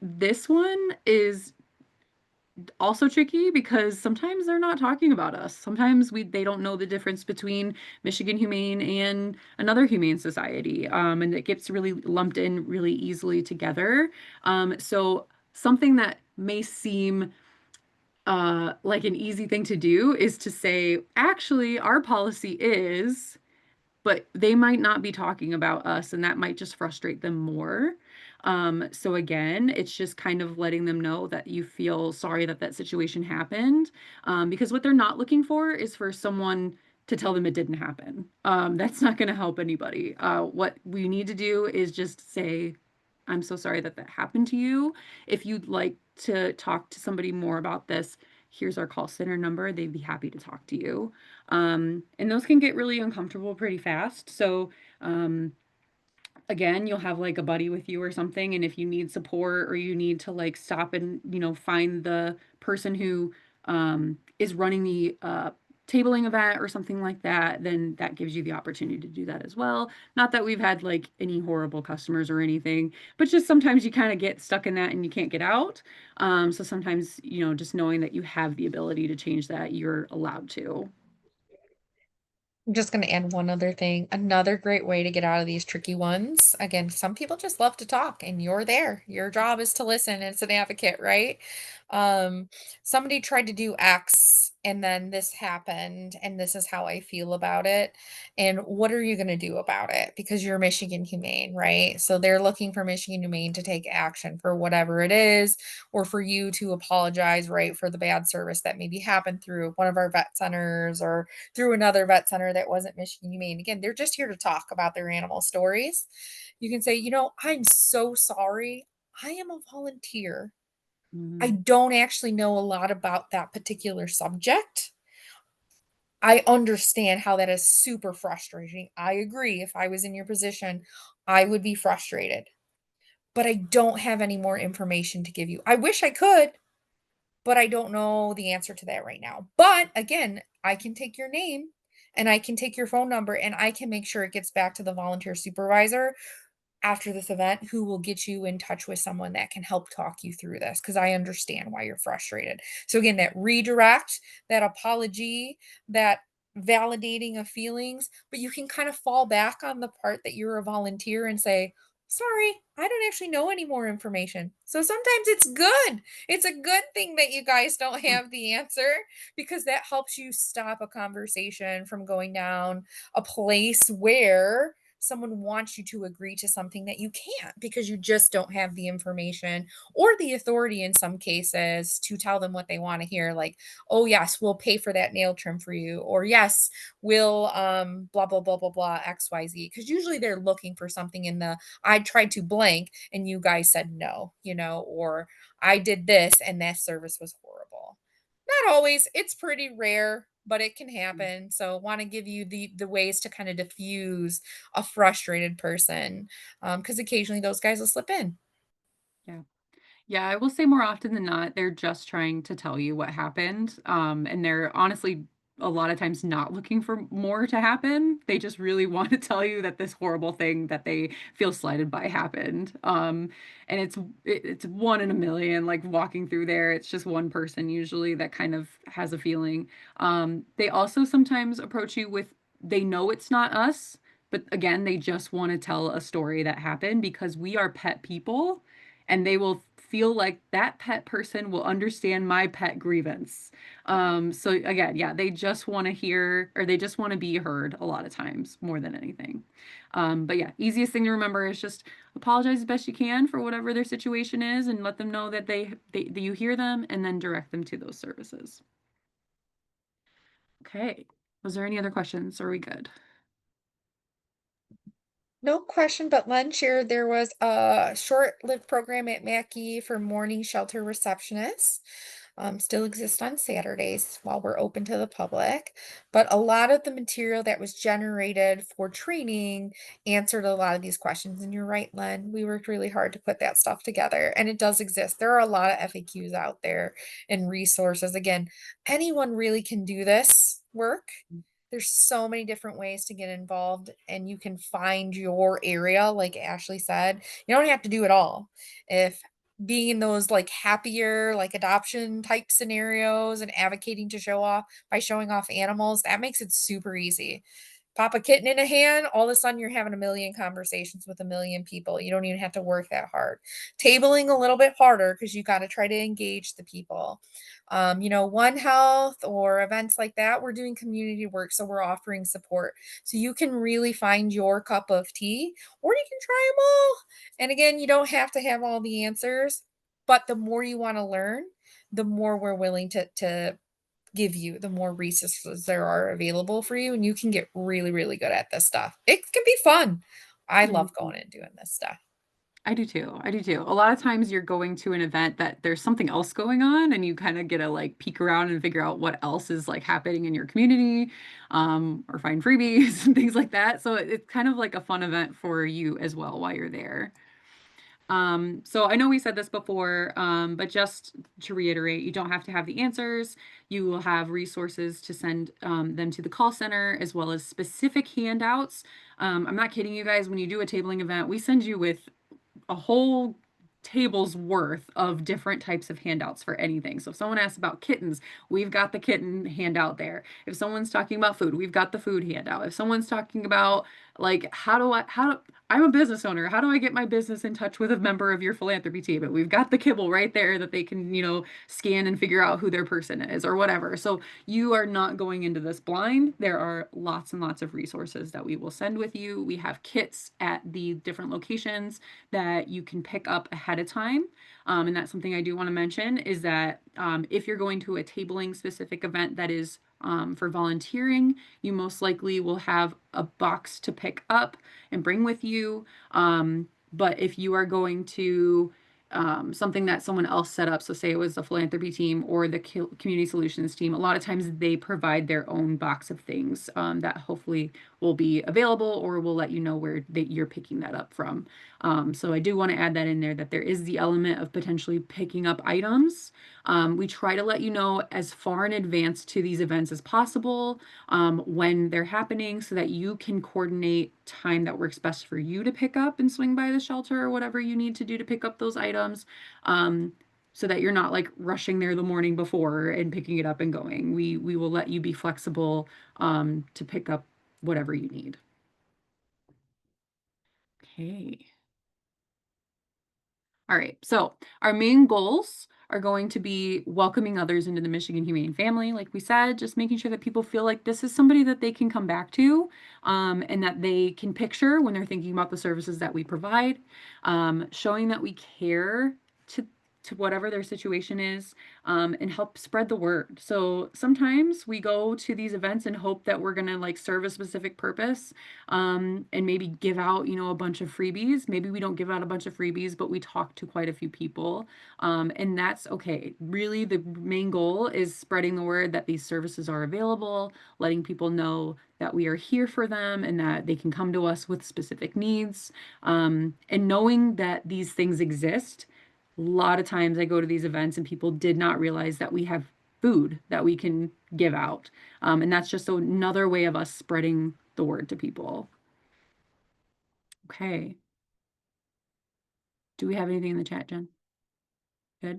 This one is also tricky because sometimes they're not talking about us. Sometimes they don't know the difference between Michigan Humane and another humane society. And it gets really lumped in really easily together. So something that may seem like an easy thing to do is to say, actually, our policy is, but they might not be talking about us, and that might just frustrate them more. So again, it's just kind of letting them know that you feel sorry that that situation happened, because what they're not looking for is for someone to tell them it didn't happen. That's not going to help anybody. What we need to do is just say, I'm so sorry that that happened to you. If you'd like to talk to somebody more about this, here's our call center number. They'd be happy to talk to you. And those can get really uncomfortable pretty fast. So, again, you'll have like a buddy with you or something. And if you need support or you need to like stop and, find the person who is running the tabling event or something like that, then that gives you the opportunity to do that as well. Not that we've had like any horrible customers or anything, but just sometimes you kind of get stuck in that and you can't get out. So sometimes, just knowing that you have the ability to change that, you're allowed to. I'm just going to add one other thing. Another great way to get out of these tricky ones. Again, some people just love to talk and you're there. Your job is to listen. It's an advocate, right? Somebody tried to do X and then this happened and this is how I feel about it. And what are you going to do about it? Because you're Michigan Humane, right? So they're looking for Michigan Humane to take action for whatever it is, or for you to apologize, right, for the bad service that maybe happened through one of our vet centers or through another vet center that wasn't Michigan Humane. Again, they're just here to talk about their animal stories. You can say, I'm so sorry. I am a volunteer. I Mhm. don't actually know a lot about that particular subject. I understand how that is super frustrating. I agree. If I was in your position, I would be frustrated, but I don't have any more information to give you. I wish I could, but I don't know the answer to that right now. But again, I can take your name and I can take your phone number and I can make sure it gets back to the volunteer supervisor after this event who will get you in touch with someone that can help talk you through this because I understand why you're frustrated. So again, that redirect, that apology, that validating of feelings, but you can kind of fall back on the part that you're a volunteer and say, "Sorry, I don't actually know any more information." So sometimes it's good. It's a good thing that you guys don't have the answer because that helps you stop a conversation from going down a place where someone wants you to agree to something that you can't because you just don't have the information or the authority in some cases to tell them what they want to hear, like, oh yes, we'll pay for that nail trim for you, or yes, we'll blah blah blah blah blah xyz, because usually they're looking for something in the I tried to blank and you guys said no, or I did this and that service was horrible. Not always, it's pretty rare, but it can happen. So want to give you the ways to kind of diffuse a frustrated person, because occasionally those guys will slip in. Yeah. Yeah, I will say more often than not, they're just trying to tell you what happened. And they're honestly a lot of times not looking for more to happen. They just really want to tell you that this horrible thing that they feel slighted by happened. And it's one in a million, like walking through there. It's just one person usually that kind of has a feeling. They also sometimes approach you with they know it's not us, but again, they just want to tell a story that happened because we are pet people and they will feel like that pet person will understand my pet grievance. So again, yeah, they just want to hear or they just want to be heard a lot of times more than anything. But yeah, easiest thing to remember is just apologize as best you can for whatever their situation is and let them know that that you hear them and then direct them to those services. Okay. Was there any other questions? Are we good? No question, but Len shared there was a short-lived program at Mackey for morning shelter receptionists. Still exists on Saturdays while we're open to the public. But a lot of the material that was generated for training answered a lot of these questions. And you're right, Len, we worked really hard to put that stuff together. And it does exist. There are a lot of FAQs out there and resources. Again, anyone really can do this work. There's so many different ways to get involved and you can find your area like Ashley said. You don't have to do it all. If being in those like happier like adoption type scenarios and advocating to show off by showing off animals, that makes it super easy. Pop a kitten in a hand, all of a sudden you're having a million conversations with a million people. You don't even have to work that hard. Tabling a little bit harder because you got to try to engage the people. One Health or events like that, we're doing community work, so we're offering support. So you can really find your cup of tea, or you can try them all. And again, you don't have to have all the answers, but the more you want to learn, the more we're willing to give you, the more resources there are available for you, and you can get really, really good at this stuff. It can be fun. I love Mhm. going and doing this stuff. I do too. I do too. A lot of times you're going to an event that there's something else going on and you kind of get to like peek around and figure out what else is like happening in your community, or find freebies and things like that. So it's kind of like a fun event for you as well while you're there. So I know we said this before, but just to reiterate, you don't have to have the answers. You will have resources to send them to the call center as well as specific handouts. I'm not kidding you guys. When you do a tabling event, we send you with a whole table's worth of different types of handouts for anything. So if someone asks about kittens, we've got the kitten handout there. If someone's talking about food, we've got the food handout. If someone's talking about Like, I'm a business owner. How do I get my business in touch with a member of your philanthropy team? And we've got the kibble right there that they can, scan and figure out who their person is or whatever. So you are not going into this blind. There are lots and lots of resources that we will send with you. We have kits at the different locations that you can pick up ahead of time. And that's something I do want to mention is that if you're going to a tabling specific event that is for volunteering, you most likely will have a box to pick up and bring with you. But if you are going to something that someone else set up, so say it was the philanthropy team or the community solutions team, a lot of times they provide their own box of things that hopefully will be available or will let you know where you're picking that up from. So I do want to add that in there that there is the element of potentially picking up items. We try to let you know as far in advance to these events as possible when they're happening so that you can coordinate time that works best for you to pick up and swing by the shelter or whatever you need to do to pick up those items. So that you're not like rushing there the morning before and picking it up and going. We will let you be flexible to pick up whatever you need. Okay. All right, so our main goals are going to be welcoming others into the Michigan Humane family, like we said, just making sure that people feel like this is somebody that they can come back to and that they can picture when they're thinking about the services that we provide, showing that we care to whatever their situation is and help spread the word. So sometimes we go to these events and hope that we're going to like serve a specific purpose and maybe give out, a bunch of freebies. Maybe we don't give out a bunch of freebies, but we talk to quite a few people. And that's okay. Really, the main goal is spreading the word that these services are available, letting people know that we are here for them and that they can come to us with specific needs. And knowing that these things exist. A lot of times I go to these events and people did not realize that we have food that we can give out. And that's just another way of us spreading the word to people. Okay. Do we have anything in the chat, Jen? Good.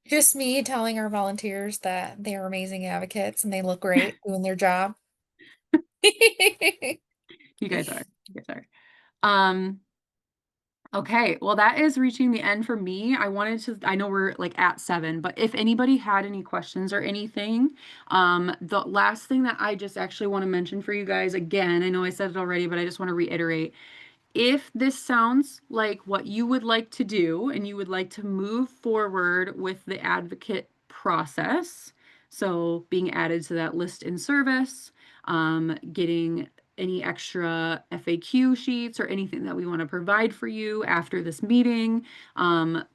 Just me telling our volunteers that they are amazing advocates and they look great doing their job. You guys are. Okay, well, that is reaching the end for me. I know we're like at 7, but if anybody had any questions or anything, the last thing that I just actually want to mention for you guys, again, I know I said it already, but I just want to reiterate. If this sounds like what you would like to do and you would like to move forward with the advocate process, so being added to that list in service, getting any extra FAQ sheets or anything that we want to provide for you after this meeting,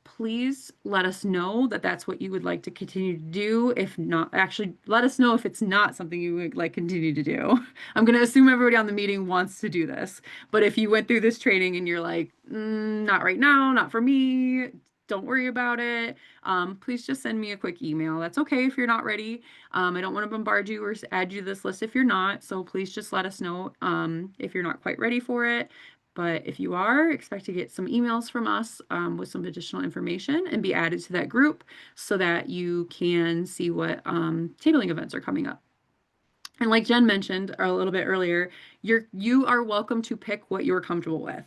please let us know that that's what you would like to continue to do. If not, actually, let us know if it's not something you would like continue to do. I'm going to assume everybody on the meeting wants to do this. But if you went through this training and you're like, not right now, not for me, don't worry about it. Please just send me a quick email. That's okay if you're not ready. I don't want to bombard you or add you to this list if you're not. So please just let us know if you're not quite ready for it. But if you are, expect to get some emails from us with some additional information and be added to that group so that you can see what tabling events are coming up. And like Jen mentioned a little bit earlier, you are welcome to pick what you're comfortable with.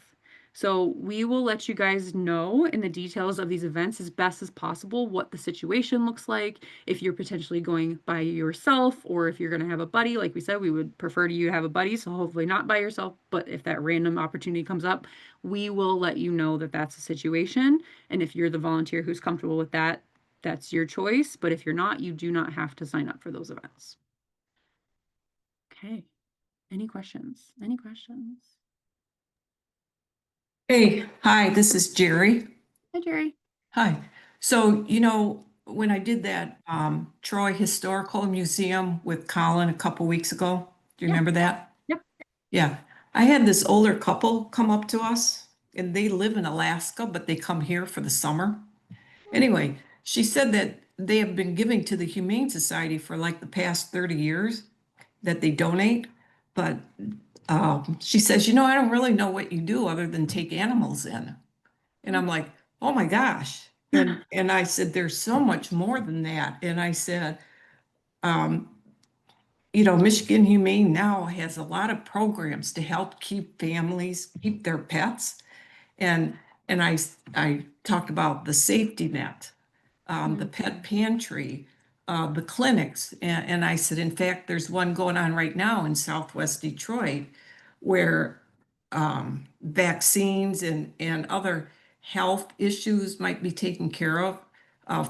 So we will let you guys know in the details of these events as best as possible what the situation looks like. If you're potentially going by yourself or if you're going to have a buddy, like we said, we would prefer you to have a buddy. So hopefully not by yourself, but if that random opportunity comes up, we will let you know that that's a situation. And if you're the volunteer who's comfortable with that, that's your choice. But if you're not, you do not have to sign up for those events. Okay. Any questions? Any questions? Hey, hi, this is Jerry. Hi, Jerry. Hi. So, when I did that Troy Historical Museum with Colin a couple weeks ago, do you Yeah. remember that? Yep. Yeah. I had this older couple come up to us and they live in Alaska, but they come here for the summer. Anyway, she said that they have been giving to the Humane Society for like the past 30 years that they donate, but she says, I don't really know what you do other than take animals in. And I'm like, oh my gosh. And I said, there's so much more than that. And I said, Michigan Humane now has a lot of programs to help keep families, keep their pets. And, I talked about the safety net, the pet pantry, the clinics. And I said, in fact, there's one going on right now in Southwest Detroit where vaccines and other health issues might be taken care of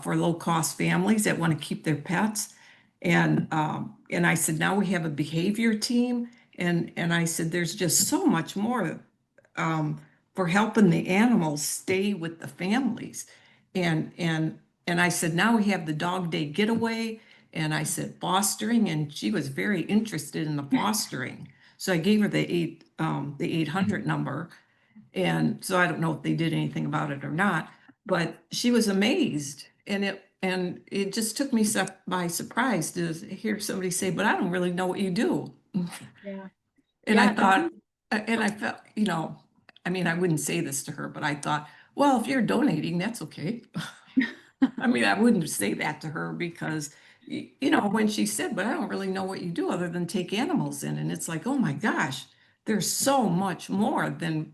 for low-cost families that want to keep their pets. And I said, now we have a behavior team. And I said, there's just so much more for helping the animals stay with the families. And I said, now we have the dog day getaway. And I said, fostering, and she was very interested in the fostering. So I gave her the 800 number. And so I don't know if they did anything about it or not, but she was amazed. And it just took me by surprise to hear somebody say, but I don't really know what you do. Yeah. And I Yeah, thought, and I felt, I mean, I wouldn't say this to her, but I thought, well, if you're donating, that's okay. I mean, I wouldn't say that to her because, when she said, but I don't really know what you do other than take animals in. And it's like, oh my gosh, there's so much more than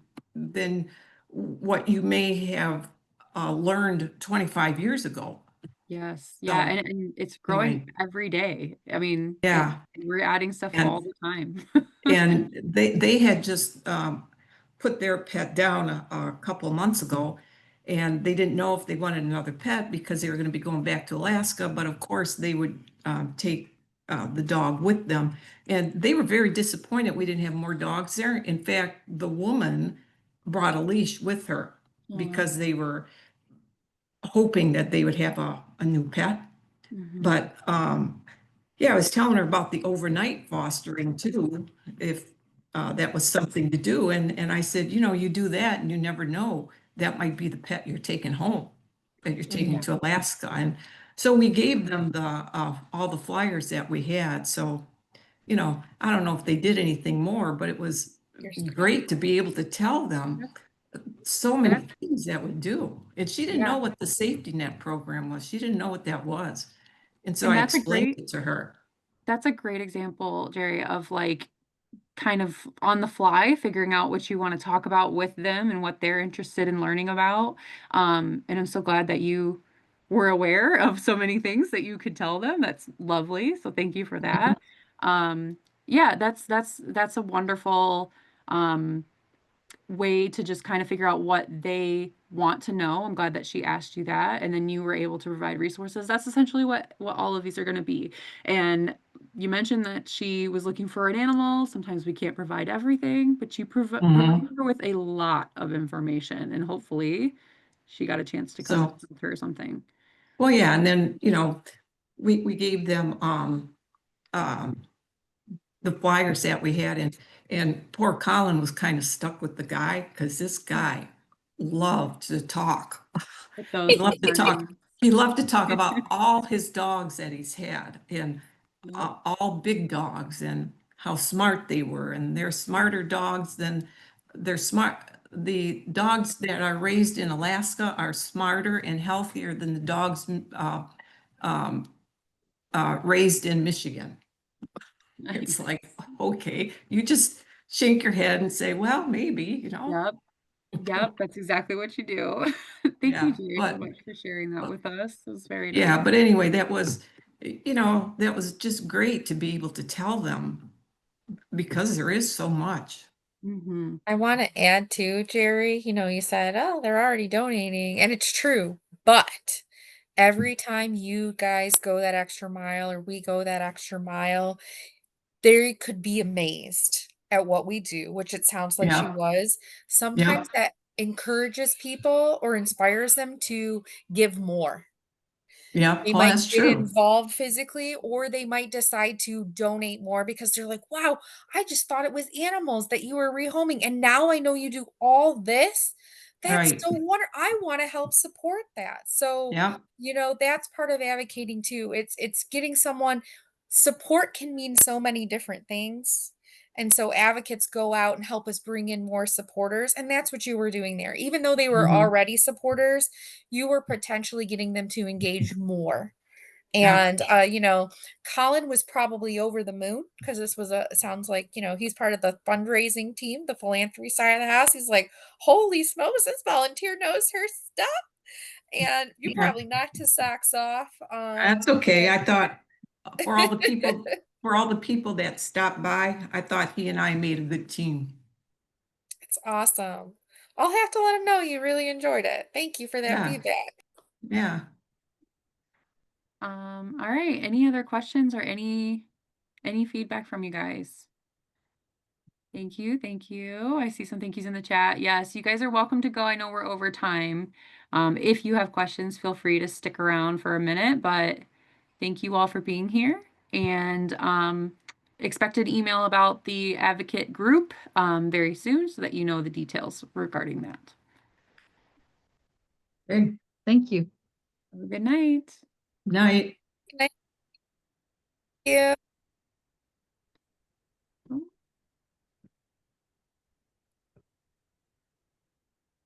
what you may have learned 25 years ago. yes. So Yeah. And it's growing anyway, every day. I mean, yeah. we're adding stuff all And the time. And they had just put their pet down a couple of months ago, and they didn't know if they wanted another pet because they were going to be going back to Alaska. But of course, they would take the dog with them, and they were very disappointed we didn't have more dogs there. In fact, the woman brought a leash with her Aw. because they were hoping that they would have a new pet. Mhm. But yeah, I was telling her about the overnight fostering too, if that was something to do. And I said, you do that and you never know, that might be the pet you're taking home, that you're taking Yeah. to Alaska. And so we gave them all the flyers that we had. So, I don't know if they did anything more, but it was You're so- great to be able to tell them so many That's, things that would do. And she didn't yeah. know what the safety net program was. She didn't know what that was. And so And I explained it to her. that's a great example, Jerry, of like kind of on the fly figuring out what you want to talk about with them and what they're interested in learning about. And I'm so glad that you were aware of so many things that you could tell them. That's lovely. So thank you for that. Yeah, that's a wonderful um way to just kind of figure out what they want to know. I'm glad that she asked you that, and then you were able to provide resources. That's essentially what all of these are going to be. And you mentioned that she was looking for an animal. Sometimes we can't provide everything, but you provided her with a lot of information, and hopefully she got a chance to come So, with her or something. well, yeah, and then, we gave them um the flyers that we had, and poor Colin was kind of stuck with the guy because this guy loved to talk. Put He those loved to talk. warnings. He loved to talk about all his dogs that he's had and Yep. all big dogs and how smart they were. And they're smarter dogs than they're smart. The dogs that are raised in Alaska are smarter and healthier than the dogs um, raised in Michigan. It's Nice. like, okay, you just shake your head and say, well, maybe. Yep. Yep, that's exactly what you do. Thank you, Yeah, Jerry, so but much for sharing that with us. It was very yeah, nice. but anyway, that was just great to be able to tell them because there is so much. Mhm. I want to add too, Jerry, you said, oh, they're already donating, and it's true, but every time you guys go that extra mile or we go that extra mile, they could be amazed at what we do, which it sounds like she Yeah, was. yeah, Sometimes that encourages people or inspires them to give more. yeah. They Well, might that's get true. involved physically, or they might decide to donate more because they're like, wow, I just thought it was animals that you were rehoming. And now I know you do all this. That's Right. so wonder. I want to help support that. So, Yeah. that's part of advocating too. It's getting someone support can mean so many different things. And so advocates go out and help us bring in more supporters. And that's what you were doing there. Even though they were Mhm. already supporters, you were potentially getting them to engage more Yeah. And Colin was probably over the moon because this was it sounds like, he's part of the fundraising team, the philanthropy side of the house. He's like, holy smokes, this volunteer knows her stuff. And you Yeah. probably knocked his socks off. That's okay. I thought for all the people, that stopped by, I thought he and I made a good team. It's awesome. I'll have to let him know you really enjoyed it. Thank you for that Yeah. feedback. Yeah. All right. Any other questions or any feedback from you guys? Thank you. Thank you. I see some thank yous in the chat. Yes, you guys are welcome to go. I know we're over time. If you have questions, feel free to stick around for a minute, but thank you all for being here, and expect an email about the advocate group very soon so that you know the details regarding that. Good Thank you. Have a good night. night. Thank you.